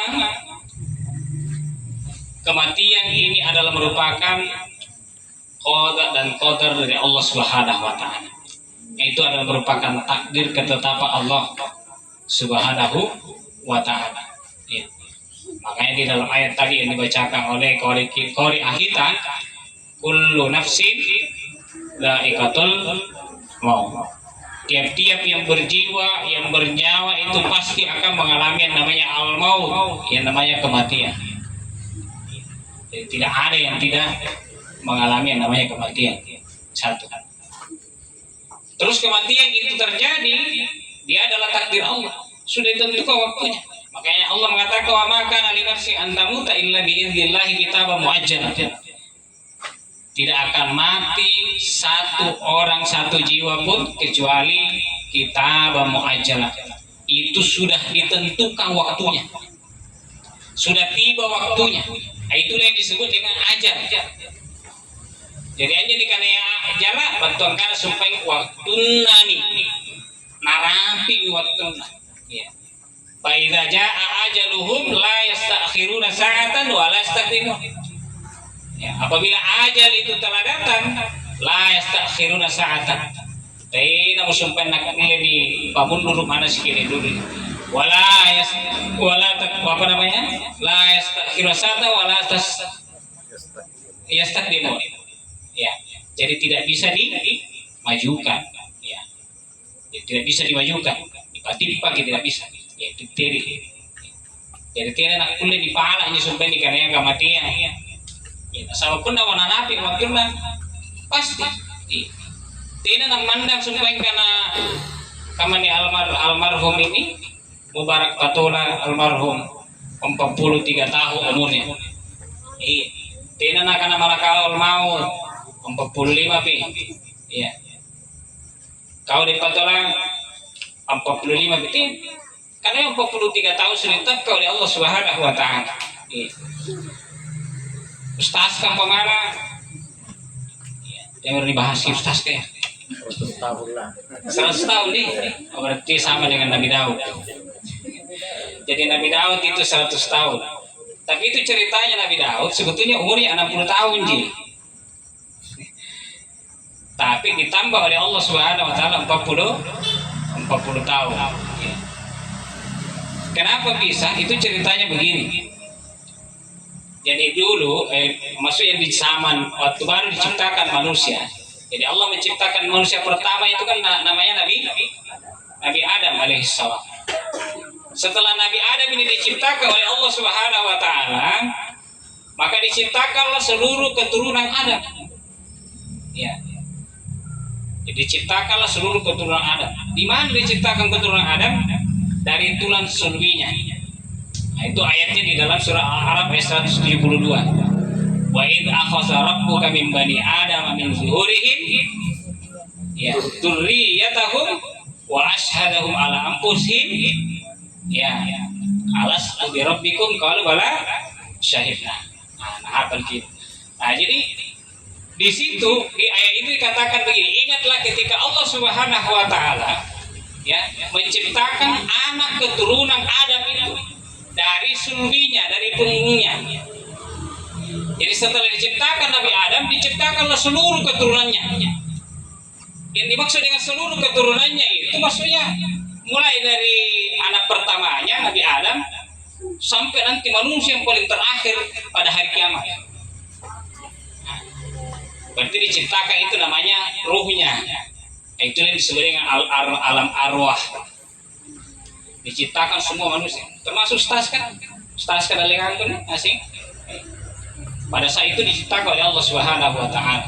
kematian ini adalah merupakan qada dan qadar dari Allah Subhanahu wa taala. Itu adalah merupakan takdir ketetapan Allah Subhanahu wa ta'ala. Ya. Makanya di dalam ayat tadi yang dibacakan oleh qori ahita, kullu nafsin dha'iqatul maut. Tiap-tiap yang berjiwa, yang bernyawa itu pasti akan mengalami yang namanya al-maut, yang namanya kematian. Jadi tidak ada yang tidak mengalami yang namanya kematian. Satu. Terus kematian itu terjadi, dia adalah takdir Allah. Sudah ditentukan waktunya. Makanya Allah mengatakan wa ma kana li nafsin an tamuta illa bi idznillah kitaban muajjalan. Tidak akan mati satu orang, satu jiwa pun kecuali kitaban muajjalan. Itu sudah ditentukan waktunya. Sudah tiba waktunya. Itulah yang disebut dengan ajal. Jadi aja di kana ajala bantuan kana supaya waktuna nih. Narapi waktuna. Ya. Fa idza jaa ajaluhum la yastakhiruna sa'atan wa la yastaqdimun. Ya, apabila ajal itu telah datang, la yastakhiruna sa'atan. Taina musumpan nak nilai di pamundur mana sikini dulu. Wala apa namanya? La yastakhiruna sa'atan wa la yastaqdimun. Ya, jadi tidak bisa dimajukan. Ya, jadi tidak bisa dimajukan. Dipati tidak bisa. Ya, itu teri. Jadi tidak nak kulit di pala ini sampai di karena kematian. Ya, sama pun nak napi waktu pasti. Tidak nak mandang sampai karena kamani almarhum ini Mubarak Patola almarhum 43 tahun umurnya. Iya. Tidak nak karena malakal maut 45 pi. Iya. Kau di Patola 45 betul. Karena 43 tahun sudah ditetapkan oleh Allah Subhanahu wa taala. Iya. Ustaz kan pemana? Iya, yang dibahas ustaz kayak 100 tahun lah. 100 tahun nih. Berarti sama dengan Nabi Daud. Jadi Nabi Daud itu 100 tahun. Tapi itu ceritanya Nabi Daud sebetulnya umurnya 60 tahun ji. Tapi ditambah oleh Allah Subhanahu wa taala 40 tahun. Kenapa bisa? Itu ceritanya begini. Jadi dulu, maksudnya di zaman waktu baru diciptakan manusia. Jadi Allah menciptakan manusia pertama itu kan namanya Nabi Adam alaihissalam. Setelah Nabi Adam ini diciptakan oleh Allah Subhanahu wa taala, maka diciptakanlah seluruh keturunan Adam. Ya. Jadi diciptakanlah seluruh keturunan Adam. Di mana diciptakan keturunan Adam? Dari tulang sulbinya. Nah, itu ayatnya di dalam surah Al-A'raf ayat 172. Wa id akhadha rabbuka min bani Adam min zuhurihim ya dzurriyyatahum wa ashhadahum ala anfusihim ya alastu bi rabbikum qalu bala syahidna. Nah, hafal gitu. Nah, jadi di situ di ayat itu dikatakan begini, ingatlah ketika Allah Subhanahu wa taala ya menciptakan anak keturunan Adam itu dari sulbinya, dari punggungnya. Jadi setelah diciptakan Nabi Adam, diciptakanlah seluruh keturunannya. Yang dimaksud dengan seluruh keturunannya itu maksudnya mulai dari anak pertamanya Nabi Adam sampai nanti manusia yang paling terakhir pada hari kiamat. Berarti diciptakan itu namanya ruhnya. Itu yang disebut dengan alam arwah. Diciptakan semua manusia, termasuk Stas kan adalah kan asing. Pada saat itu diciptakan oleh Allah Subhanahu wa taala.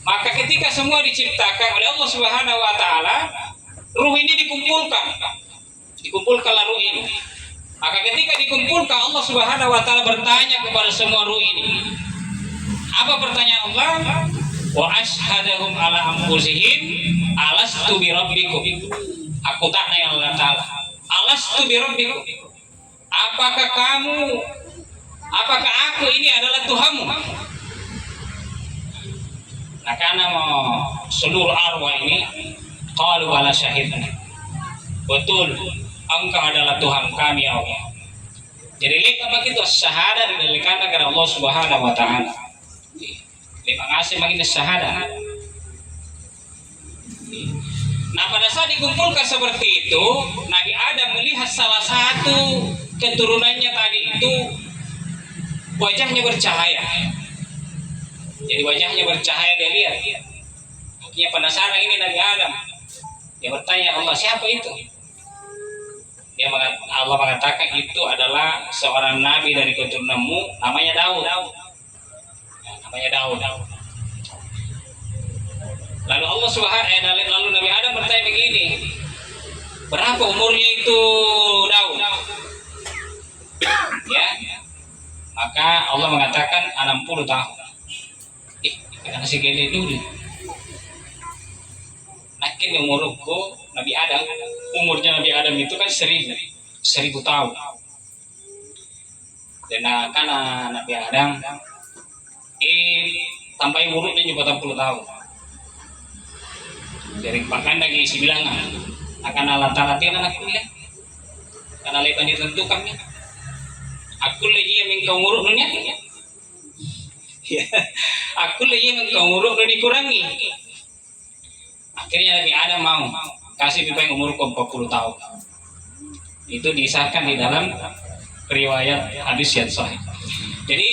Maka ketika semua diciptakan oleh Allah Subhanahu wa taala, ruh ini dikumpulkanlah ruh ini. Maka ketika dikumpulkan, Allah Subhanahu wa taala bertanya kepada semua ruh ini. Apa pertanyaan Allah? Wa ashhadahum ala anfusihim alastu bi rabbikum. Aku tanya ya Allah taala, alastu bi rabbikum? Apakah aku ini adalah Tuhanmu? Nah, karena seluruh arwah ini qalu bala syahidna. Betul, Engkau adalah Tuhan kami ya Allah. Jadi lihat apa itu syahadat diberikan kepada Allah Subhanahu wa taala. Terima kasih bagi syahadat. Nah, pada saat dikumpulkan seperti itu, Nabi Adam melihat salah satu keturunannya tadi itu wajahnya bercahaya. Jadi wajahnya bercahaya, dia lihat. Akhirnya penasaran ini Nabi Adam. Dia bertanya Allah, siapa itu? Allah mengatakan itu adalah seorang nabi dari keturunanmu, namanya Daud. Namanya Daud. Lalu Allah lalu Nabi Adam bertanya begini, berapa umurnya itu Daud? Ya, maka Allah mengatakan 60 tahun. Karena si gede dulu. Makin umurku Nabi Adam, umurnya Nabi Adam itu kan 1000 tahun. Dan karena Nabi Adam tambahin umurnya juga 40 tahun. Dari bahkan lagi si bilang akan alat-alatin anak kuliah. Karena lepas ditentukannya. Aku lagi yang engkau nguruknya. Ya, aku lagi yang engkau nguruk dikurangi. Akhirnya Nabi Adam mau kasih pipa yang umur 40 tahun. Itu disahkan di dalam riwayat hadis yang sahih. Jadi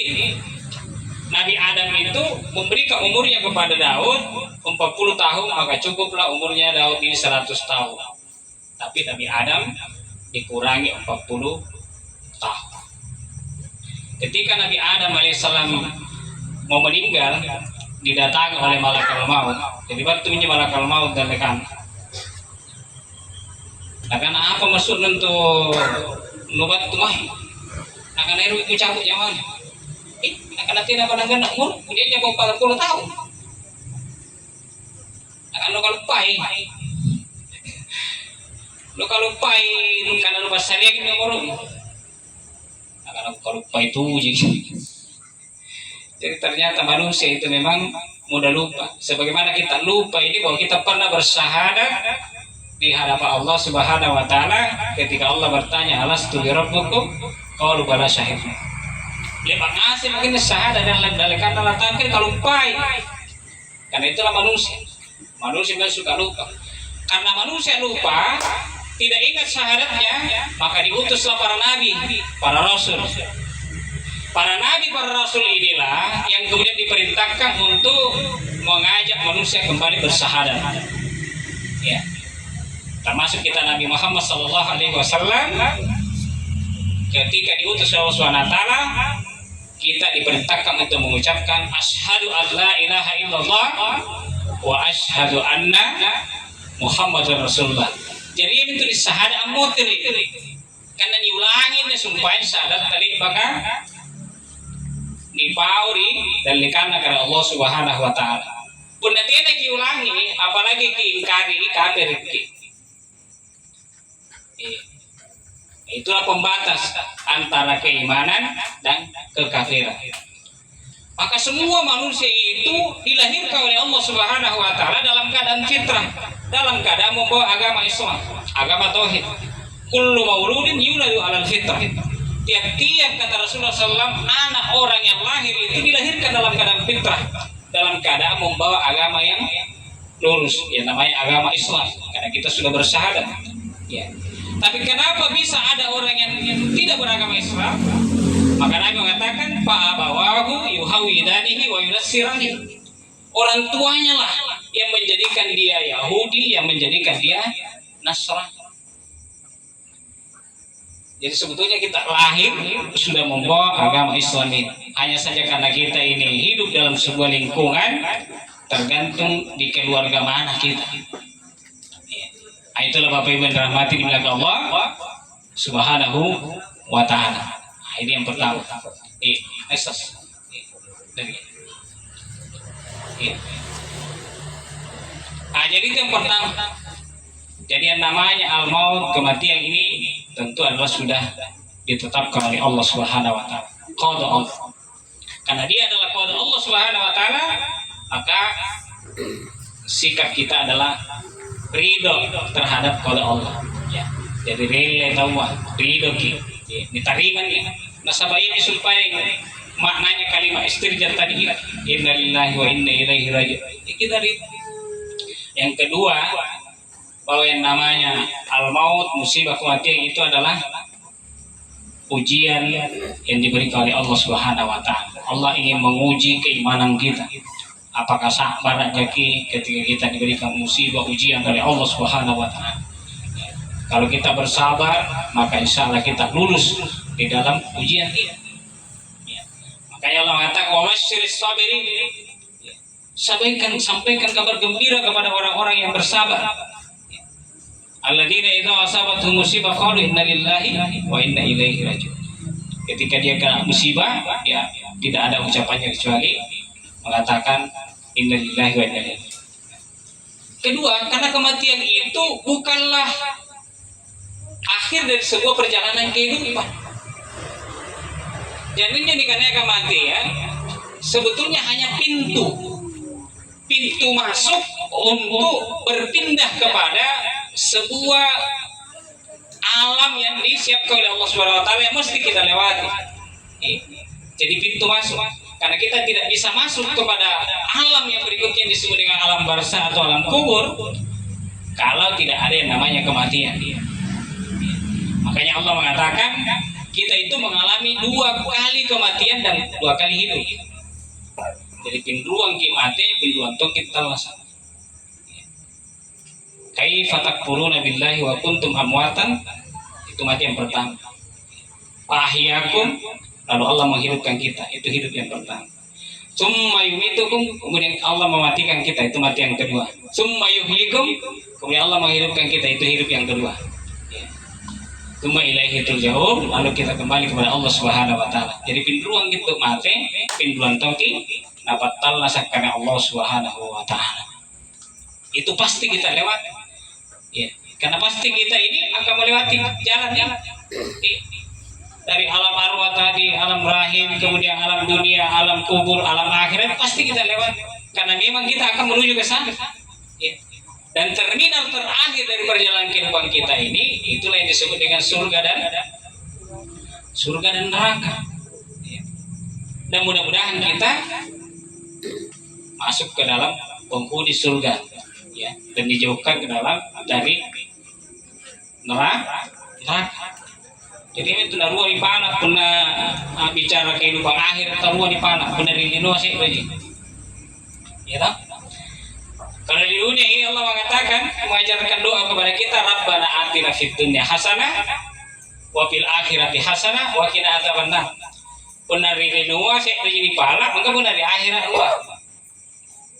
Nabi Adam itu memberikan umurnya kepada Daud 40 tahun, maka cukuplah umurnya Daud ini 100 tahun. Tapi Nabi Adam dikurangi 40 tahun. Ketika Nabi Adam alaihissalam mau meninggal, didatangi oleh malaikat maut. Jadi waktu malaikat maut dan rekan. Akan apa maksud untuk nubat tumah? Akan air itu cabut zaman. Akan nanti apa nangan umur? Dia jauh 40 tahun. Akan luka lupai. Luka lupai karena lupa syariah ini umur. Akan luka lupai itu jadi ternyata manusia itu memang mudah lupa. Sebagaimana kita lupa ini bahwa kita pernah bersyahadat di hadapan Allah Subhanahu wa taala ketika Allah bertanya, "Alastu bi rabbikum?" Qalu bala syahidna. Lepas ngasih mungkin syahadat dan kata latakan kalau lupa. Karena itulah manusia. Manusia memang suka lupa. Karena manusia lupa, tidak ingat syahadatnya, maka diutuslah para nabi, para rasul. Para nabi, para rasul inilah yang kemudian diperintahkan untuk mengajak manusia kembali bersyahadat. Ya. Termasuk kita Nabi Muhammad SAW ketika diutus Allah SWT, kita diperintahkan untuk mengucapkan asyhadu an la ilaha illallah wa asyhadu anna Muhammadar Rasulullah. Jadi ini tulis syahadat mutir. Karena diulangin sumpahin syahadat tadi maka dipauri dan karena Allah Subhanahu wa taala. Pun nanti nak diulangi apalagi diingkari kafir. Itulah pembatas antara keimanan dan kekafiran. Maka semua manusia itu dilahirkan oleh Allah Subhanahu wa taala dalam keadaan fitrah, dalam keadaan membawa agama Islam, agama tauhid. Kullu mauludin yuladu 'alal fitrah. Tiap-tiap kata Rasulullah SAW, anak orang yang lahir itu dilahirkan dalam keadaan fitrah, dalam keadaan membawa agama yang lurus, yang namanya agama Islam. Karena kita sudah bersyahadat. Ya. Tapi kenapa bisa ada orang yang tidak beragama Islam? Maka Nabi mengatakan, fa'abawahu yuhawidanihi wa yunassirani. Orang tuanya lah yang menjadikan dia Yahudi, yang menjadikan dia Nasrani. Jadi sebetulnya kita lahir sudah membawa agama Islam ini. Hanya saja karena kita ini hidup dalam sebuah lingkungan, tergantung di keluarga mana kita. Itulah Bapak Ibu yang dirahmati di belakang Allah Subhanahu wa taala. Ini yang pertama. Jadi itu yang pertama. Jadi yang namanya al-maut, kematian ini tentu adalah sudah ditetapkan oleh Allah Subhanahu wa taala. Qada Allah. Karena dia adalah qada Allah Subhanahu wa taala, maka sikap kita adalah ridho terhadap qada Allah. Ya. Jadi rela tawah, ridho kita. Diterima nih. Nasabaya supaya maknanya kalimat istirja tadi, inna lillahi wa inna ilaihi raji'un. Kita ridho. Yang kedua, bahwa yang namanya al-maut, musibah kematian itu adalah ujian yang diberikan oleh Allah Subhanahu wa taala. Allah ingin menguji keimanan kita. Apakah sabar rezeki ketika kita diberikan musibah ujian dari Allah Subhanahu wa taala. Kalau kita bersabar, maka insya Allah kita lulus di dalam ujian ini. Ya. Makanya Allah mengatakan, wa basyiris sabirin. Ya. Sampaikan kabar gembira kepada orang-orang yang bersabar. Ya. Alladzina idza asabatuhum musibah qalu inna lillahi wa inna ilaihi raji'un. Ketika dia kena musibah, ya tidak ada ucapannya kecuali mengatakan inna lillahi wa inna ilaihi. Kedua, karena kematian itu bukanlah akhir dari sebuah perjalanan kehidupan. Jadinya dikarenakan kematian sebetulnya hanya pintu masuk untuk berpindah kepada sebuah alam yang disiapkan oleh Allah Subhanahu wa taala yang mesti kita lewati. Jadi pintu masuk. Karena kita tidak bisa masuk kepada alam yang berikutnya disebut dengan alam barzah atau alam kubur kalau tidak ada yang namanya kematian. Makanya Allah mengatakan kita itu mengalami 2 kali kematian dan 2 kali hidup. Jadi pinduang mati, pinduang tongkit talasan. Kaifa takfuruna billahi wa kuntum amwatan, itu mati yang pertama. Fahyakum, lalu Allah menghidupkan kita, itu hidup yang pertama. Summa yumitukum, kemudian Allah mematikan kita, itu mati yang kedua. Summa yuhyikum, kemudian Allah menghidupkan kita, itu hidup yang kedua. Summa ilaihi turja'un, lalu kita kembali kepada Allah Subhanahu wa taala. Jadi pinduang gitu mati, pinduang toki dapat talasakan Allah Subhanahu wa taala. Itu pasti kita lewat. Ya, karena pasti kita ini akan melewati jalan yang dari alam arwah tadi, alam rahim, kemudian alam dunia, alam kubur, alam akhirat, pasti kita lewat. Karena memang kita akan menuju ke sana. Ya. Dan terminal terakhir dari perjalanan kehidupan kita ini, itulah yang disebut dengan surga dan neraka. Ya. Dan mudah-mudahan kita masuk ke dalam penghuni surga, ya, dan dijauhkan ke dalam dari neraka. Jadi itu ruang di panah pernah bicara kehidupan akhir ruang di panah benar ini sih bagi. Ya tak? Kalau di dunia ini Allah mengatakan mengajarkan doa kepada kita, Rabbana atina fid dunya hasanah wa fil akhirati hasanah wa qina adzabannar. Benar ini sih bagi pala, maka benar di akhirat Allah.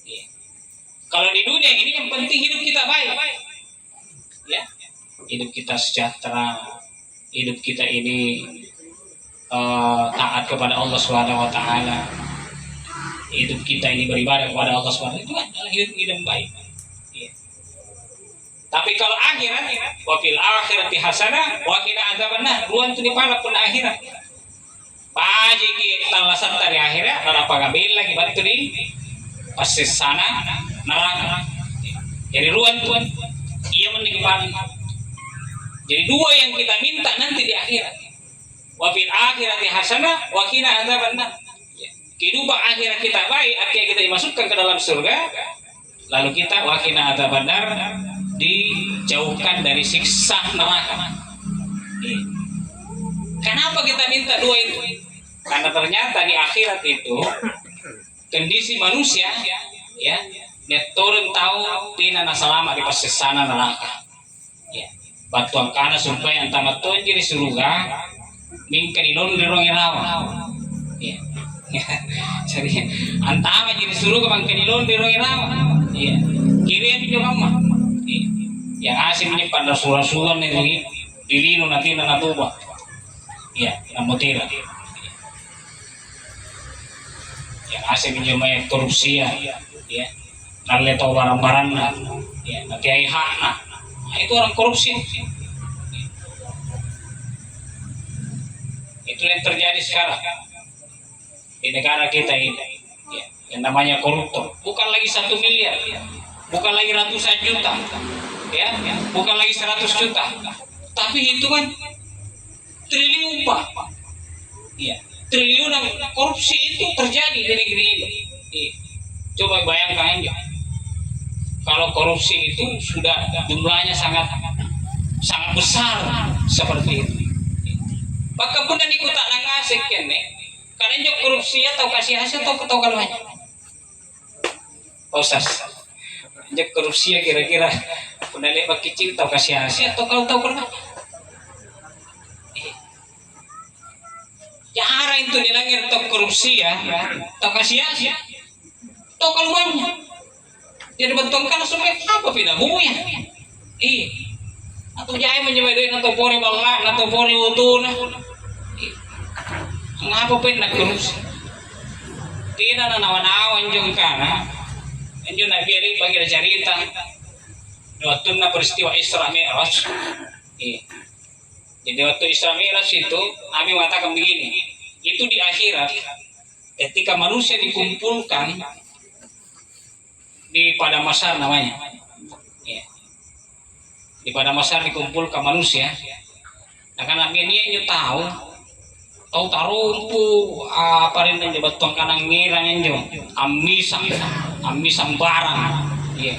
Ya. Kalau di dunia ini yang penting hidup kita baik. Ya. Hidup kita sejahtera. Hidup kita ini taat kepada Allah Subhanahu wa taala. Hidup kita ini beribadah kepada Allah Subhanahu wa taala, itu adalah hidup yang baik. Ya. Tapi kalau akhirat, wa fil akhirati hasanah wa qina adzabannar, ruang itu dipala pun akhirat. Paji ki talasan dari akhirat, nara pagabil lagi batu di pasti sana neraka. Jadi ruang tuan ia menikmati. Jadi 2 yang kita minta nanti di akhirat. Wa fil akhirati hasanah wa qina adzabannar. Kehidupan akhirat kita baik, artinya kita dimasukkan ke dalam surga. Lalu kita wa qina adzabannar, dijauhkan dari siksa neraka. Kenapa kita minta 2 itu? Karena ternyata di akhirat itu kondisi manusia ya, turun tahu tina nasalama di pasisana neraka. Ya. Batuang kana supaya antama tuan jadi surga mingkan ilon dirong irawa. Ya. Jadi antama jadi surga mingkan ilon dirong irawa. Ya. Kiri juga mah. Yang asing menyimpan rasul-rasulan ini dilino nanti natuba. Ya, namutira. Yang asing menyimpan korupsi ya. Naleto barang-barang ya, nanti ai hakna. Nah, itu orang korupsi. Itu yang terjadi sekarang di negara kita ini. Ya, yang namanya koruptor. Bukan lagi 1 miliar, bukan lagi ratusan juta, ya, bukan lagi 100 juta, tapi hitungan triliun pak. Ya, triliunan korupsi itu terjadi di negeri ini. Ya. Coba bayangkan aja. Kalau korupsi itu sudah jumlahnya sangat besar seperti itu. Maka pun dan ikut tak nangasik kan karena jok korupsi atau kasih hasil atau kalanya. Osas. Jok korupsi kira-kira Kunali kecil tau kasih Asia atau kau tahu pernah? Cara itu nilangin tau korupsi ya, tau kasih Asia, tau kalau banyak. Jadi bentongkan supaya apa pinabuya? Atau jaya menyebarin atau pori balak atau pori utuna. Ngapa pun nak korupsi? Tidak na nawan-nawan jong kana. Anjo na biari bagi cerita. Waktu na peristiwa Isra Mi'raj. Jadi waktu Isra Mi'raj itu Nabi mengatakan begini, itu di akhirat ketika manusia dikumpulkan di padang mahsyar namanya. Di padang mahsyar dikumpulkan manusia. Nah kan Nabi ini tahu tarumpu apa rin nang jabat tuang kanang ngirang enjo amisang barang iya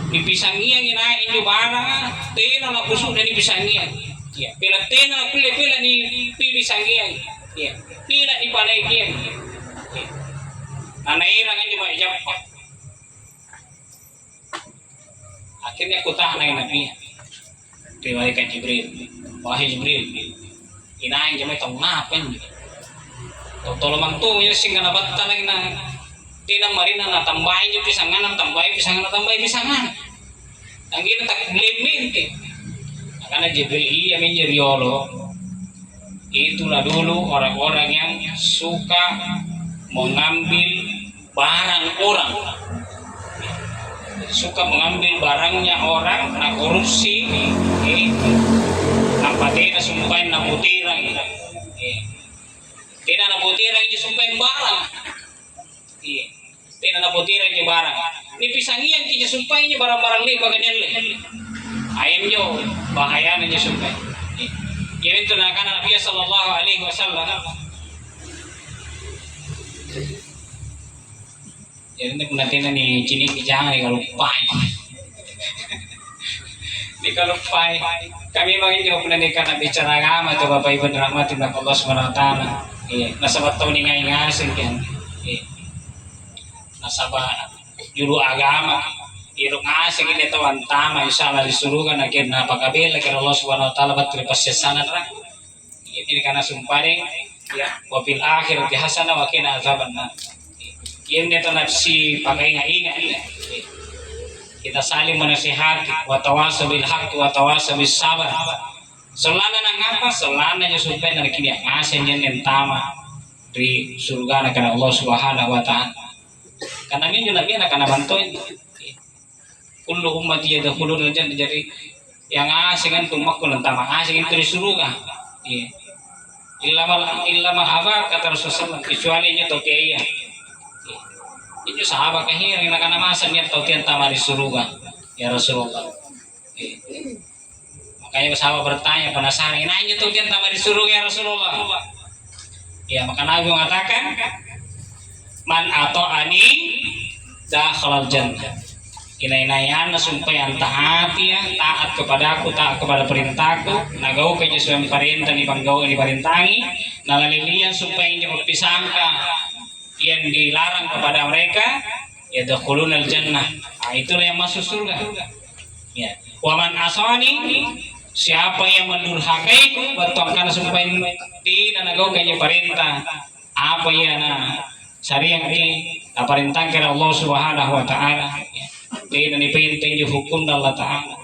dipisangian ina enjo barang tena na kusuk dari pisangian iya pila tena pila ni pisangian iya pila di palegian iya ana irang enjo ba japat akhirnya kutah na Nabi riwayat Jibril wahai Jibril inain jamai tong ngapen tolo mang tu ya sing kana batta lagi na tinang marina na tambahin yung pisangan tambahin pisangan ang gina tak limit karena Jibril amin Riolo itulah dulu orang-orang yang suka mengambil barang orang, suka mengambil barangnya orang, na korupsi nampatay na sumpahin na putirang tina na putirang yung sumpahin barang tina na putirang yung barang ni pisangian kaya sumpahin yung barang-barang li baganyan li ayam nyo bahaya na yung sumpahin yun ito na kanan Nabi sallallahu alaihi wasallam yun ito natin na ni chinikijang ni kalupay di kalupay kami mga inyo pinanika na bicara agama ito Bapak Ibu rahmatin ng Allah SWT nasa bataw ni ngayon yan nasa ba juru agama irong asing ini tawan tama insyaAllah disuruhkan akhir napakabila kira Allah SWT bat terpasyasanan ra ini karena sumparing ya wafil akhir dihasana wakina azaban na yun nito nafsi pag-inga-inga kita saling menasihati wa tawasau bil haqq wa tawasau bis sabar selana nang apa selana nya supaya na kini ngasen yen tama di surga na kana Allah Subhanahu wa taala kana min yo nabi na kana bantoin kullu ummati yadkhuluna jannah jadi yang asengan tumak kun tama asengan di surga illa ma aba kata Rasulullah kecuali nya tokeiya itu sahabat kahir yang nak namasan yang tahu tiang tamari surga ya Rasulullah. Makanya sahabat bertanya penasaran, nanya tahu tiang tamari surga ya Rasulullah. Ya maka Nabi mengatakan, man ata'ani dakhalal jannah. Inai-inaian sumpah yang taat ya, taat kepadaku, taat kepada perintahku, nagau ke sesuai perintah di panggau di perintangi, nalalilian sumpah yang berpisangka yang dilarang kepada mereka ya dakhulunal jannah itulah yang masuk surga ya waman asani siapa yang mendurhakaiku bertongkar supaya tidak nagau kanya perintah apa ya na syariat ini perintah kepada Allah Subhanahu wa taala tidak dipintin hukum Allah taala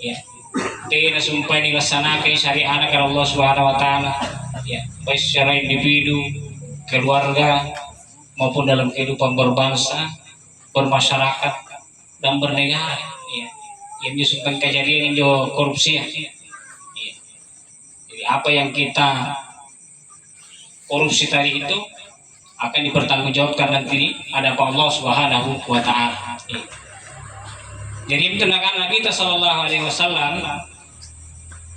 ya tidak sumpah dilaksanakan syariat kepada Allah Subhanahu wa taala ya baik secara individu keluarga maupun dalam kehidupan berbangsa, bermasyarakat dan bernegara. Ya. Yang disebutkan kejadian yang korupsi. Ya. Jadi apa yang kita korupsi tadi itu akan dipertanggungjawabkan nanti ada Allah Subhanahu wa taala. Ya. Jadi itu Nabi kita sallallahu alaihi wasallam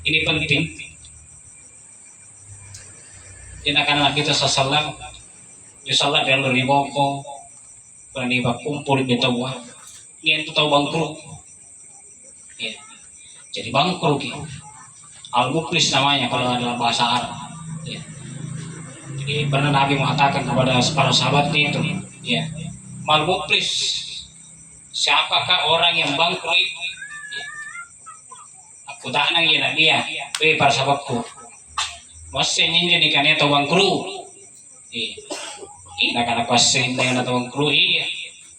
ini penting. Jadi Nabi kita sallallahu alaihi wasallam salat yang berimoko berani kumpul di tawa ini itu tahu bangkrut ya. Jadi bangkrut ya. Al-Muklis namanya kalau dalam bahasa Arab ya. Jadi pernah Nabi mengatakan kepada para sahabat itu ya Al-Muklis Siapakah orang yang bangkrut itu? Aku tak nang ya dia, para sahabatku. Masih ninja di kannya atau bangkrut. Ina kana question na tawang kru iya.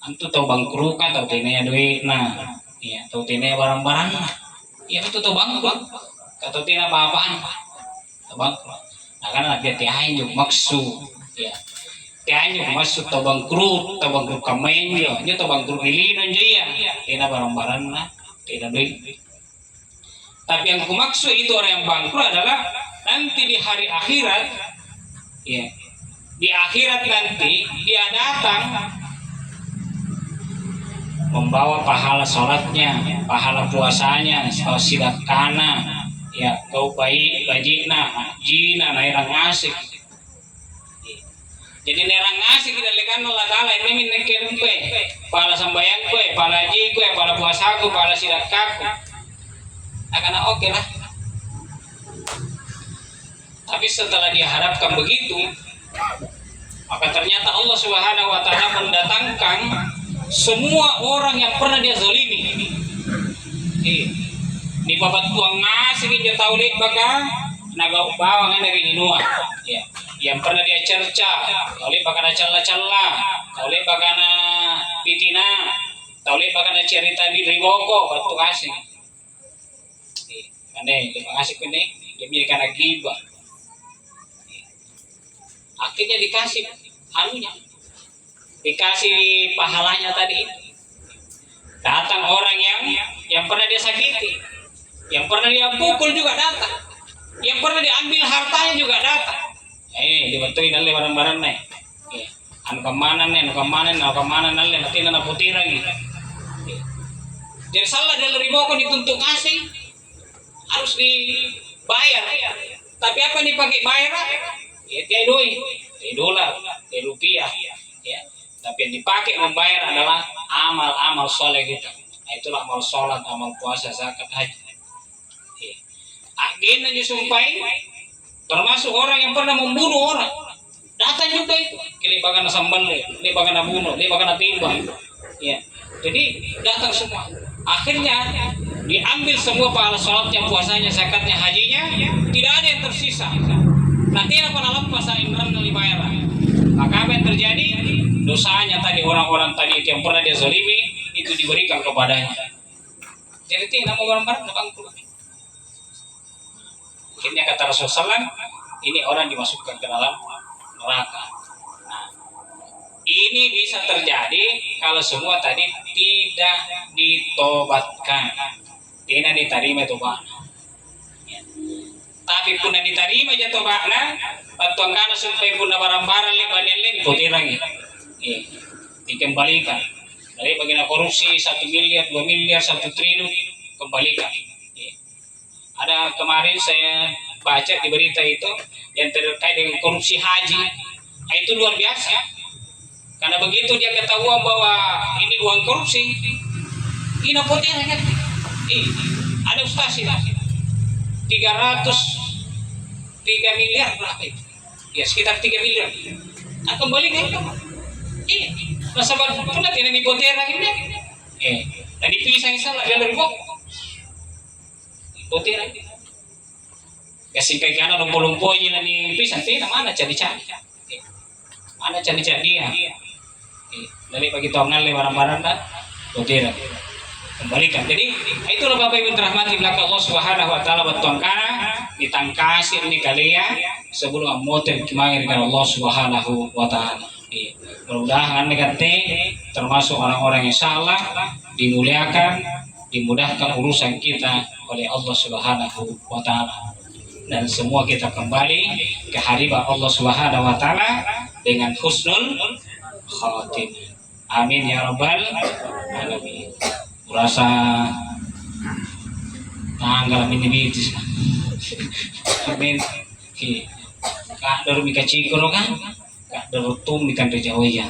Antu tahu bangkrut kan tahu tinaya duit nah. Iya, tahu tinaya barang-barang. Iya itu tahu bangkrut. Tahu tinaya apa-apaan. Tahu bangkrut. Nah kan dia tiahin juga maksud. Iya. Tiahin juga maksud tahu bangkrut kamain yo. Nya tahu bangkrut ilino dia. Tinaya barang-barang nah, tinaya duit. Tapi yang aku maksud itu orang yang bangkrut adalah nanti di hari akhirat. Iya. Di akhirat nanti dia datang membawa pahala sholatnya, pahala puasanya, sedekahna, ya kau baik bajina, jina, nairang ngasih. Jadi nairang ngasih kita lekan Allah Taala ini mineken kue, pahala sambayang kue, pahala haji kue, pahala puasaku, pahala sedekahku. Akan oke lah. Tapi setelah diharapkan begitu, maka ternyata Allah Subhanahu wa taala mendatangkan semua orang yang pernah dia zalimi. Di babat tuang ngasih dia tahu deh baka naga bawangan dari inua. Ya, yang pernah dia cerca, oleh baka calla-calla, oleh baka na pitina, oleh baka na cerita di riboko batu kasih. Ane, dia kasih kene, dia biarkan agibah. Akhirnya dikasih anunya, dikasih pahalanya tadi itu. Datang orang yang pernah dia sakiti, yang pernah dia pukul juga datang, yang pernah diambil hartanya juga datang. Dibantuin oleh barang-barang nih. Anu kemana nalle nanti nana putih lagi. Jadi salah dari riboko dituntut kasih harus dibayar. Tapi apa dipakai bayar? Ya tiada dolar, tiada rupiah, ya. Tapi yang dipakai membayar adalah amal-amal soleh kita. Nah, itulah amal sholat, amal puasa, zakat, haji. Ya. Agen aja sumpahin, termasuk orang yang pernah membunuh orang, datang juga itu. Kali bagan sambal, kali bagan bunuh, kali bagan timbang. Ya. Jadi datang semua. Akhirnya diambil semua pahala sholatnya, puasanya, zakatnya, hajinya, tidak ada yang tersisa. Nanti apa dalam masa imran dibayar. Maka apa yang terjadi? Dosanya tadi orang-orang tadi yang pernah dia zalimi itu diberikan kepadanya. Jadi tidak mau barang-barang bangkrut. Akhirnya kata Rasulullah SAW, ini orang dimasukkan ke dalam neraka. Nah, ini bisa terjadi kalau semua tadi tidak ditobatkan, tidak diterima tobatnya. Tapi pun diterima aja tobatnya, batuan kana sampai pun barang-barang lebanin putih lagi. Dikembalikan. Dari bagian korupsi 1 miliar, 2 miliar, 1 triliun kembalikan. Ada kemarin saya baca di berita itu yang terkait dengan korupsi haji. Nah, itu luar biasa. Karena begitu dia ketahuan bahwa ini uang korupsi, ini putih lagi. Ada ustaz ini. 303 miliar berapa itu? Ya sekitar 3 miliar. Nah, kembali ke itu. Nasabah pernah tidak dipotera ini. Dan dipisah salah dari bok. Potera. Kasih kayak lumpuh-lumpuh aja nih pisah. Tidak mana cari-cari. Mana cari-cari dia. Dari bagi tongal barang-barang dah potera. Kembalikan. Jadi itulah Bapak Ibu rahmati belakang Allah Subhanahu wa taala betuang kana ditangkasi ini kalian sebelum motor kemari dengan Allah Subhanahu wa taala. Mudah-mudahan negate termasuk orang-orang yang salah dimuliakan, dimudahkan urusan kita oleh Allah Subhanahu wa taala. Dan semua kita kembali ke hadirat Allah Subhanahu wa taala dengan husnul khatimah. Amin ya rabbal alamin. Rasa tanggal minibitis amin kak daru mika cikoro kan kak daru tum ikan rejawa ya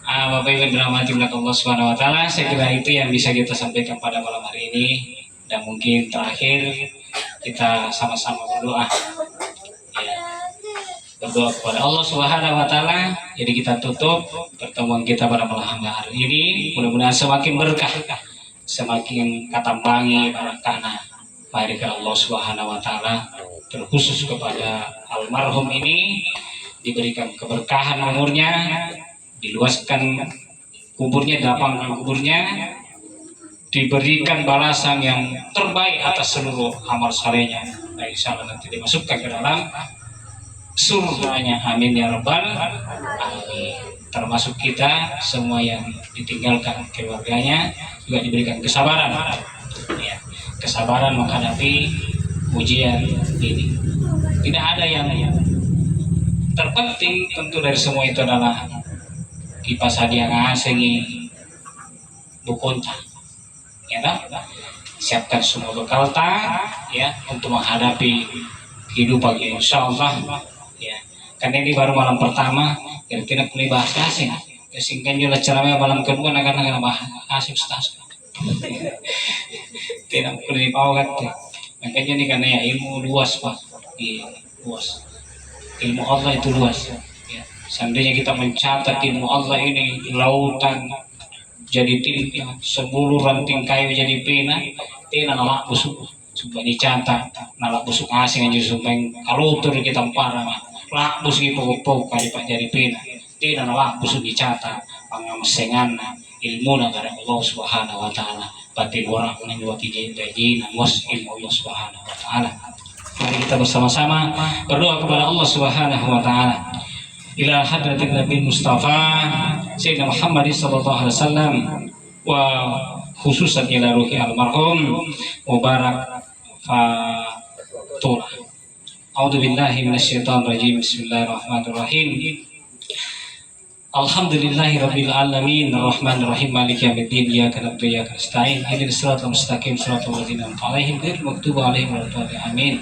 Bapak Ibu dirahmati Allah Subhanahu wa taala, saya kira itu yang bisa kita sampaikan pada malam hari ini. Dan mungkin terakhir kita sama-sama berdoa ya, berdoa kepada Allah Subhanahu wa taala. Jadi kita tutup pertemuan kita pada malam hari ini, mudah-mudahan semakin berkah, semakin katambangi barakana. Mari ke Allah Subhanahu wa taala, terkhusus kepada almarhum ini diberikan keberkahan umurnya, diluaskan kuburnya, dilapangkan kuburnya, diberikan balasan yang terbaik atas seluruh amal salehnya. Nah, insya Allah nanti dimasukkan ke dalam surganya. Amin ya rabbal alamin. Termasuk kita semua yang ditinggalkan keluarganya juga diberikan kesabaran, ya, kesabaran menghadapi ujian ini. Tidak ada yang terpenting tentu dari semua itu adalah kipas hadiah ngasengi bukunta, ya kan? Siapkan semua bekal ya untuk menghadapi kehidupan ini, insya Allah, ya. Karena ini baru malam pertama, jadi tidak boleh bahas asing. Kesingkan juga ceramah malam kedua, karena bahas asing ustaz. Tidak boleh dibawa kan? Makanya ini karena ya ilmu luas pak, iya, luas. Ilmu Allah itu luas. Ya. Seandainya kita mencatat ilmu Allah ini lautan jadi tinta, 10 ranting kayu jadi pena, nalak busuk, supaya dicatat, nalak busuk asing aja supaya kalau tur kita parah mah, lak busuk pokok kali pak jadi pena, nalak busuk dicatat, pangamasengan ilmu negara Allah Subhanahu wa taala, batin orang yang buat dijin was ilmu Allah Subhanahu wa taala. Mari kita bersama-sama berdoa kepada Allah Subhanahu wa taala. Ila hadratin Nabi Mustafa Sayyidina Muhammad sallallahu alaihi wasallam wa khususan ila ruhi almarhum Mubarak Fatul. A'udzu billahi minasyaitonir rajim. Bismillahirrahmanirrahim. Alhamdulillahi rabbil alamin arrahmanir rahim maliki yaumiddin iyyaka na'budu wa iyyaka nasta'in ihdinas siratal mustaqim siratal ladzina an'amta 'alaihim ghairil maghdubi 'alaihim waladdallin amin.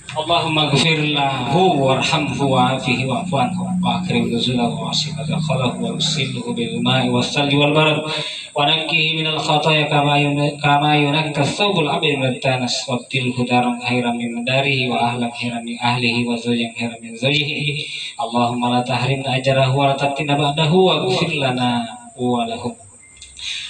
Allahumma ghfir lahu warhamhu wa'afihi wa'fu anhu wa akrim nuzulahu wa asib adkhalahu wa usilhu bil ma'i was salji wal barad wa nakkihi minal khataaya kama yunakka thawbul 'abdi min at-tanas wa tilhu daran khairan min darihi wa ahlan khairan min ahlihi wa zawjan khairan min zawjihi. Allahumma la tahrimna ajrahu wa la taftinna ba'dahu wa ghfir lana wa lahum.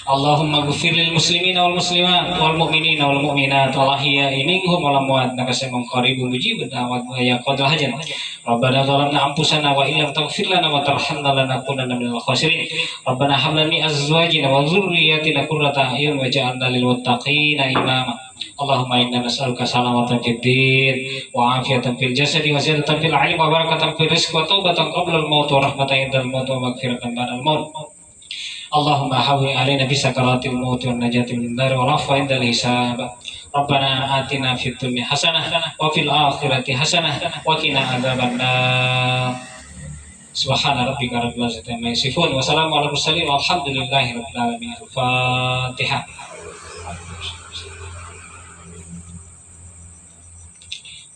Allahumma ghfir lil muslimina wal muslimat wal mu'minina wal mu'minat wal ahya'i minhum wal amwat innaka sami'un qaribun mujibud da'wat wa ya qadil hajat. Rabbana zalamna anfusana wa illam taghfir lana wa tarhamna lanakunanna minal khasirin. Rabbana hab lana min azwajina wa dhurriyyatina qurrata a'yun waj'alna lil muttaqina imama. Allahumma inna nas'aluka salamatan fid din wa afiyatan fil jasadi wa ziyadatan fil 'ilmi wa barakatan fil rizqi wa taubatan qabla al maut wa rahmatan indal maut wa maghfiratan ba'da al maut. Allahumma hawwi alaina bi sakaratil maut wan najati min nar wal afwa indal hisab. Rabbana atina fid dunya hasanah wa fil akhirati hasanah wa qina adzabannar. Subhana rabbika rabbil izzati amma yasifun wa salamun alal mursalin walhamdulillahi rabbil alamin. Al-Fatihah.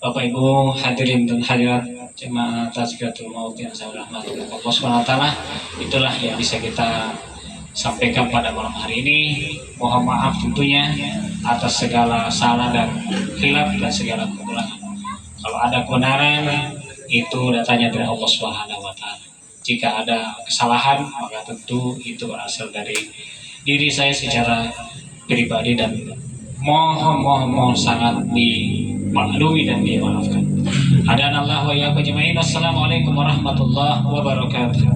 Bapak Ibu hadirin dan hadirat jemaah Tazkiyatul Maut yang saya rahmati Allah Subhanahu wa taala, itulah yang bisa kita sampaikan pada malam hari ini. Mohon maaf tentunya atas segala salah dan khilaf dan segala kekurangan. Kalau ada kebenaran itu datanya dari Allah Subhanahu wa taala. Jika ada kesalahan maka tentu itu berasal dari diri saya secara pribadi dan mohon sangat dimaklumi dan dimaafkan. Hadanallahu wa iyyakum ajmain. Assalamualaikum warahmatullahi wabarakatuh.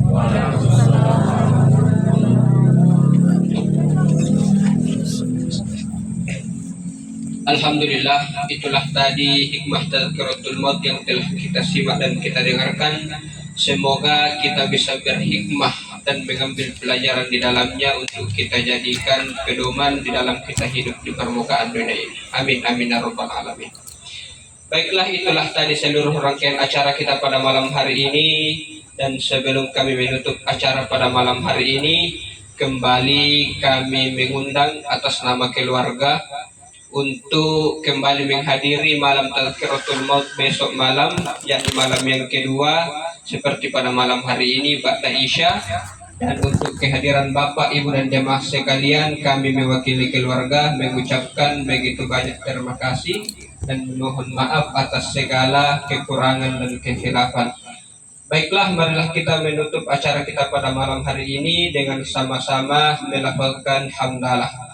Alhamdulillah, itulah tadi hikmah Tazkiratul Maut yang telah kita simak dan kita dengarkan. Semoga kita bisa berhikmah dan mengambil pelajaran di dalamnya untuk kita jadikan pedoman di dalam kita hidup di permukaan dunia ini. Amin amin ya rabbal alamin. Baiklah, itulah tadi seluruh rangkaian acara kita pada malam hari ini. Dan sebelum kami menutup acara pada malam hari ini, kembali kami mengundang atas nama keluarga untuk kembali menghadiri malam Tazkiratul Maut besok malam, yakni malam yang kedua seperti pada malam hari ini ba'da Isya. Dan untuk kehadiran Bapak, Ibu dan jemaah sekalian, kami mewakili keluarga mengucapkan begitu banyak terima kasih dan mohon maaf atas segala kekurangan dan kekhilafan. Baiklah, marilah kita menutup acara kita pada malam hari ini dengan sama-sama melafalkan hamdalah.